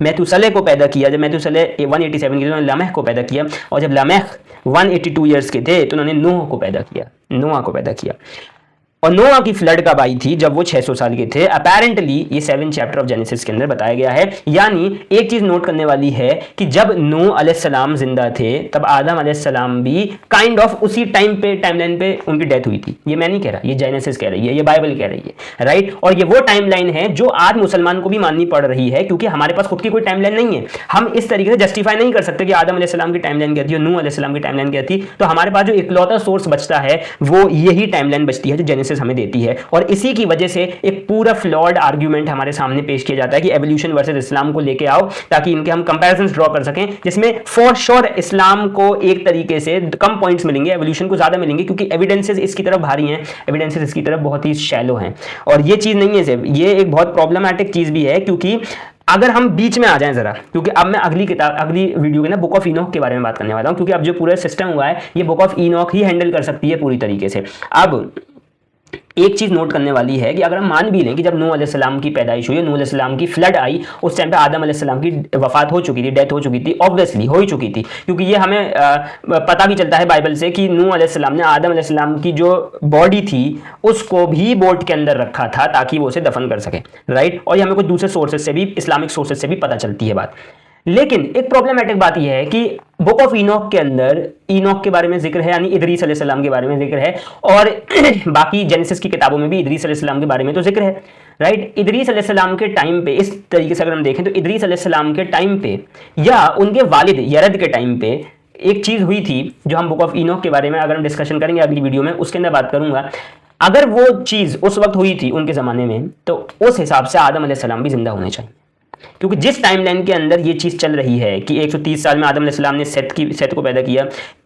Speaker 1: मैथुसले को पैदा किया। जब मैथुसले 187 के थे तो उन्होंने लामेह को पैदा किया। और जब लामेह 182 ईयर्स के थे तो उन्होंने नोह को पैदा किया, नोआ को पैदा किया। और नोआ की फ्लड कब आई थी? जब वो 600 साल के थे। अपेरेंटली ये 7 चैप्टर ऑफ जेनेसिस के अंदर बताया गया है। यानी एक चीज नोट करने वाली है कि जब नूह अलैहिस्सलाम जिंदा थे तब आदम अलैहिस्सलाम भी काइंड ऑफ उसी टाइम पे, टाइमलाइन पे उनकी डेथ हुई थी। ये मैं नहीं कह रहा, ये जेनेसिस कह रही है, ये बाइबल कह रही है। राइट, और ये वो टाइमलाइन है जो आज मुसलमान को भी माननी पड़ रही है, क्योंकि हमारे पास खुद की कोई टाइमलाइन नहीं है। हम इस तरीके से जस्टिफाई नहीं कर सकते कि आदम अलैहिस्सलाम की टाइमलाइन क्या थी और नूह अलैहिस्सलाम की टाइमलाइन क्या थी। तो हमारे पास जो इकलौता सोर्स बचता है वो यही टाइमलाइन बचती है जो जेनेसिस हमें देती है। और इसी की वजह से एक पूरा फ्लॉड आर्ग्यूमेंट हमारे सामने पेश किया जाता है कि एवोल्यूशन वर्सेस इस्लाम को लेके आओ, ताकि इनके हम कंपैरिजंस ड्रॉ कर सकें, जिसमें फॉर श्योर इस्लाम को एक तरीके से कम पॉइंट्स मिलेंगे, एवोल्यूशन को ज्यादा मिलेंगे, क्योंकि एविडेंसेस इसकी तरफ भारी हैं, एविडेंसेस इसकी तरफ बहुत ही शैलो हैं। और ये चीज नहीं है सिर्फ, ये एक बहुत प्रॉब्लमैटिक चीज भी है, क्योंकि अगर हम बीच में आ जाएं जरा, क्योंकि अब मैं अगली वीडियो के ना बुक ऑफ इनोक के बारे में बात करने वाला हूं, क्योंकि अब जो पूरा सिस्टम हुआ है ये book of Enoch he handle कर सकती है पूरी तरीके से। अब एक चीज नोट करने वाली है कि अगर हम मान भी लें कि जब नूह अलैहिस्सलाम की पैदाइश हुई, नूह अलैहिस्सलाम की फ्लड आई, उस टाइम पे आदम अलैहिस्सलाम की वफात हो चुकी थी, डेथ हो चुकी थी, ऑब्वियसली हो ही चुकी थी, क्योंकि ये हमें पता भी चलता है बाइबल से कि नूह अलैहिस्सलाम ने आदम अलैहिस्सलाम की जो बॉडी थी उसको भी बोट के अंदर रखा था ताकि वो उसे दफन कर सके। राइट, और ये हमें कुछ दूसरे सोर्सेज से भी, इस्लामिक सोर्सेज से भी पता चलती है बात। लेकिन एक प्रॉब्लमेटिक बात यह है कि बुक ऑफ इनोक के अंदर इनोक के बारे में जिक्र है, यानी इदरीस अलैहिस्सलाम के बारे में जिक्र है, और बाकी जेनेसिस की किताबों में भी इदरीस अलैहिस्सलाम के बारे में तो जिक्र है। राइट, इदरीस अलैहिस्सलाम के टाइम पे, इस तरीके से अगर हम देखें तो इदरीस अलैहिस्सलाम के टाइम पे या उनके वालिद यरद के टाइम पे एक चीज हुई थी जो हम बुक ऑफ इनोक के बारे में अगर हम डिस्कशन करेंगे अगली वीडियो में, उसके अंदर बात करूंगा। अगर वो चीज उस वक्त हुई थी उनके जमाने में, तो उस हिसाब से आदम अलैहिस्सलाम भी जिंदा होने चाहिए, क्योंकि जिस टाइमलाइन के अंदर ये चीज चल रही है कि 130 साल में आदम अलैहिस्सलाम ने सेत को पैदा किया,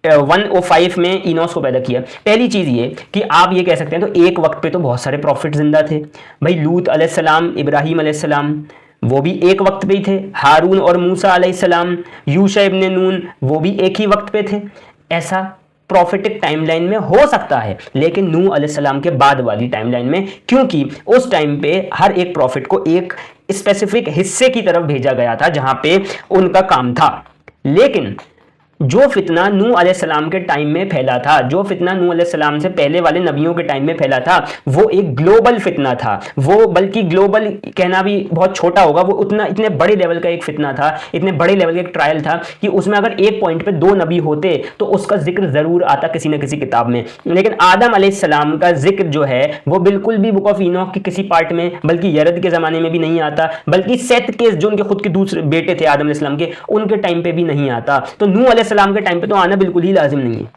Speaker 1: 105 में इनोस को पैदा किया। पहली चीज ये कि आप ये कह सकते हैं तो एक वक्त पे तो बहुत सारे प्रॉफिट जिंदा थे भाई, लूत अलैहिस्सलाम, इब्राहिम अलैहिस्सलाम वो भी एक वक्त पे ही थे, हारून और मूसा अलैहिस्सलाम, यूशा इब्ने नून वो भी एक ही वक्त पे थे। ऐसा प्रॉफिटिक टाइमलाइन में हो सकता है, लेकिन नूह अलैहिस्सलाम के बाद वाली टाइमलाइन में, क्योंकि उस टाइम पे हर एक प्रॉफिट को एक स्पेसिफिक हिस्से की तरफ भेजा गया था जहां पे उनका काम था। लेकिन जो फितना नूह अलैहिस्सलाम के टाइम में फैला था, जो फितना नूह अलैहिस्सलाम से पहले वाले नबियों के टाइम में फैला था, वो एक ग्लोबल फितना था। वो बल्कि ग्लोबल कहना भी बहुत छोटा होगा, वो इतने बड़े लेवल का एक फितना था, इतने बड़े लेवल का एक ट्रायल था कि उसमें अगर एक पॉइंट पे 2 नबी होते तो उसका जिक्र जरूर आता किसी न किसी किताब में। लेकिन आदम अलैहिस्सलाम का जिक्र जो है वो बिल्कुल भी बुक ऑफ इनोक के किसी पार्ट में, बल्कि यरद के जमाने में भी नहीं आता, बल्कि सेत के जो उनके खुद के दूसरे बेटे थे आदम अलैहिस्सलाम के, उनके टाइम पे भी नहीं आता। तो नूह अलैहिस्सलाम के टाइम पे तो आना बिल्कुल ही लाजिम नहीं है।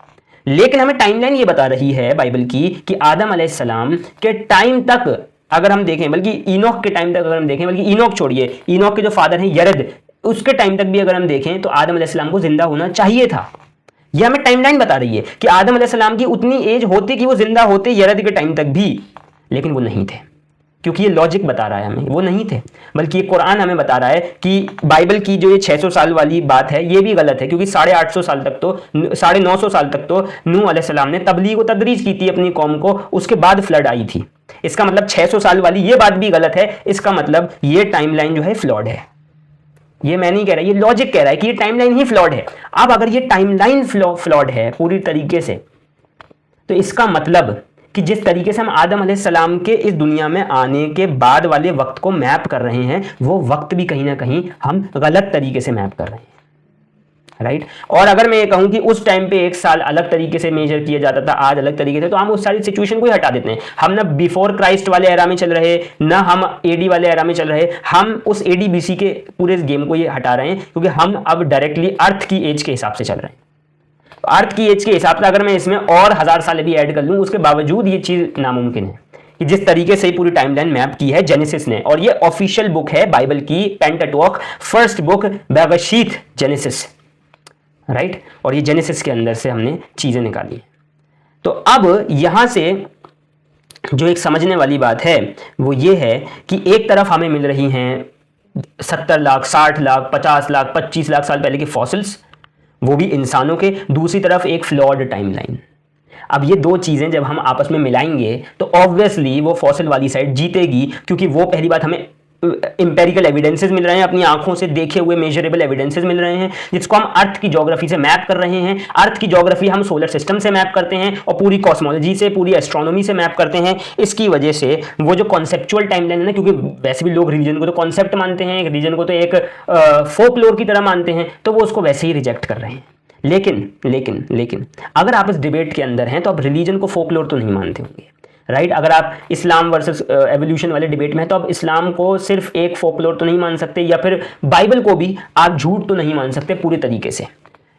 Speaker 1: लेकिन हमें टाइमलाइन ये बता रही है बाइबल की कि आदम अलैहिस्सलाम के टाइम तक अगर हम देखें, बल्कि इनोक के टाइम तक अगर हम देखें, बल्कि इनोक छोड़िए, इनोक के जो फादर हैं यरद, उसके टाइम तक भी अगर हम देखें तो आदम अलैहिस्सलाम को जिंदा होना चाहिए था। यह हमें टाइमलाइन बता रही है कि आदम अलैहिस्सलाम की उतनी एज होती कि वो जिंदा होते यरद के टाइम तक भी, लेकिन वो नहीं थे, क्योंकि ये लॉजिक बता रहा है हमें वो नहीं थे। बल्कि ये कुरान हमें बता रहा है कि बाइबल की जो ये 600 साल वाली बात है ये भी गलत है, क्योंकि 850 साल तक तो 950 साल तक तो नूह अलैहिस्सलाम ने तबलीग व तदरीज की थी अपनी कौम को, उसके बाद फ्लड आई थी। इसका मतलब 600 साल वाली ये बात भी गलत है। इसका मतलब ये टाइमलाइन जो है फ्लॉड है। ये मैं नहीं कह रहा, ये लॉजिक कह रहा है कि ये टाइमलाइन ही फ्लॉड है। अब अगर ये टाइमलाइन फ्लॉड है पूरी तरीके से, तो इसका मतलब कि जिस तरीके से हम आदम अलैहिस्सलाम के इस दुनिया में आने के बाद वाले वक्त को मैप कर रहे हैं, वो वक्त भी कहीं ना कहीं हम गलत तरीके से मैप कर रहे हैं, राइट। और अगर मैं ये कहूं कि उस टाइम पे 1 साल अलग तरीके से मेजर किया जाता था, आज अलग तरीके से, तो हम उस सारी सिचुएशन को ही हटा देते हैं। हम ना बिफोर क्राइस्ट वाले एरा में चल रहे, ना हम एडी वाले एरा में चल रहे, हम उस एडी बीसी के पूरे गेम को ये हटा रहे हैं, क्योंकि हम अब डायरेक्टली अर्थ की एज के हिसाब से चल रहे हैं। अर्थ की एज के हिसाब से अगर मैं इसमें और 1000 साल भी ऐड कर लूं, उसके बावजूद ये चीज नामुमकिन है कि जिस तरीके से पूरी टाइमलाइन मैप की है जेनेसिस ने, और ये ऑफिशियल बुक है बाइबल की, पेंटाटोक, फर्स्ट बुक बैवशीथ जेनेसिस, राइट। और ये जेनेसिस के अंदर से हमने चीजें निकाली। तो अब यहां से जो एक समझने वाली बात है वो ये है कि एक तरफ हमें मिल रही हैं 70 लाख, 60 लाख, 50 लाख, 25 लाख साल पहले के फॉसिल्स, वो भी इंसानों के, दूसरी तरफ एक फ्लॉड टाइमलाइन। अब ये दो चीजें जब हम आपस में मिलाएंगे तो ऑब्वियसली वो फॉसिल वाली साइड जीतेगी, क्योंकि वो पहली बात हमें इंपेरिकल एविडेंसेस मिल रहे हैं, अपनी आंखों से देखे हुए मेजरेबल एविडेंसेस मिल रहे हैं, जिसको हम अर्थ की ज्योग्राफी से मैप कर रहे हैं। अर्थ की ज्योग्राफी हम सोलर सिस्टम से मैप करते हैं और पूरी कॉस्मोलॉजी से, पूरी एस्ट्रोनॉमी से मैप करते हैं। इसकी वजह से वो जो कॉन्सेप्चुअल टाइमलाइन है ना, क्योंकि वैसे भी लोग रिलीजन को तो कॉन्सेप्ट मानते हैं, रिलीजन को तो एक फोकलोर की तरह मानते हैं, तो वो उसको वैसे ही रिजेक्ट कर रहे हैं। लेकिन अगर आप इस डिबेट के अंदर हैं तो आप रिलीजन को फोकलोर तो नहीं मानते होंगे, राइट। अगर आप इस्लाम वर्सेस एवोल्यूशन वाले डिबेट में हैं तो आप इस्लाम को सिर्फ एक फोकलोर तो नहीं मान सकते, या फिर बाइबल को भी आप झूठ तो नहीं मान सकते पूरे तरीके से।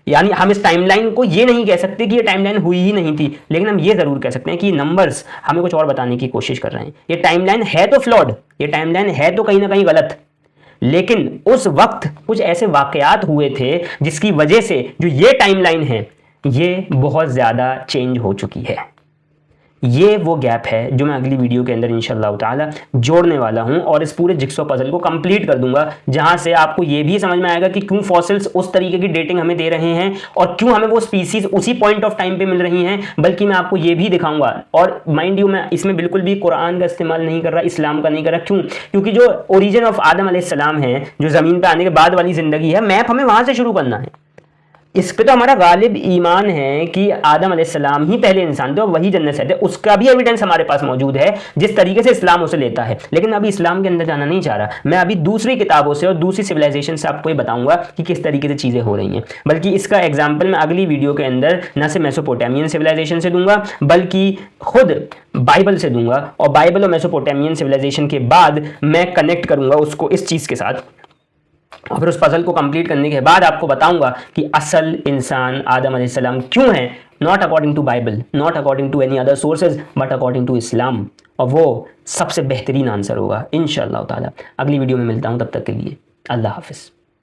Speaker 1: यानी हम इस टाइमलाइन को ये नहीं कह सकते कि ये टाइमलाइन हुई ही नहीं थी, लेकिन हम ये जरूर कह सकते हैं कि नंबर्स हमें कुछ और बताने की कोशिश कर रहे हैं। ये टाइमलाइन है तो फ्लॉड, ये टाइमलाइन है तो कहीं ना कहीं गलत, लेकिन उस वक्त कुछ ऐसे वाकयात हुए थे जिसकी वजह से जो ये टाइमलाइन है ये बहुत ज़्यादा चेंज हो चुकी है। ये वो गैप है जो मैं अगली वीडियो के अंदर इंशाअल्लाह ताला जोड़ने वाला हूं, और इस पूरे जिक्सो पजल को कंप्लीट कर दूंगा, जहां से आपको ये भी समझ में आएगा कि क्यों फॉसिल्स उस तरीके की डेटिंग हमें दे रहे हैं और क्यों हमें वो स्पीसीज उसी पॉइंट ऑफ टाइम पे मिल रही हैं। बल्कि मैं आपको ये भी दिखाऊंगा, और माइंड यू मैं इसमें बिल्कुल भी कुरान का इस्तेमाल नहीं कर रहा, इस्लाम का नहीं कर रहा। क्यों? क्योंकि जो ओरिजिन ऑफ आदम अलैहिस्सलाम है, जो ज़मीन पर आने के बाद वाली ज़िंदगी है, मैप हमें वहाँ से शुरू करना है। इस पे तो हमारा गालिब ईमान है कि आदम अलैहिस्सलाम ही पहले इंसान थे और वही जन्नत से थे। उसका भी एविडेंस हमारे पास मौजूद है, जिस तरीके से इस्लाम उसे लेता है। लेकिन अभी इस्लाम के अंदर जाना नहीं चाह रहा, मैं अभी दूसरी किताबों से और दूसरी सिविलाइजेशन से आपको ये बताऊंगा कि किस तरीके से चीज़ें हो रही हैं। बल्कि इसका एग्जाम्पल मैं अगली वीडियो के अंदर न सिर्फ मेसोपोटामियन सिविलाइजेशन से दूंगा, बल्कि खुद बाइबल से दूंगा, और बाइबल और मेसोपोटामियन सिविलाइजेशन के बाद मैं कनेक्ट करूंगा उसको इस चीज़ के साथ, और फिर उस पजल को कंप्लीट करने के बाद आपको बताऊंगा कि असल इंसान आदम अलैहिस्सलाम क्यों है, not according to Bible, not according to any other sources, but according to Islam. और वो सबसे बेहतरीन आंसर होगा इंशाअल्लाह ताला। अगली वीडियो में मिलता हूं, तब तक के लिए अल्लाह हाफिज़।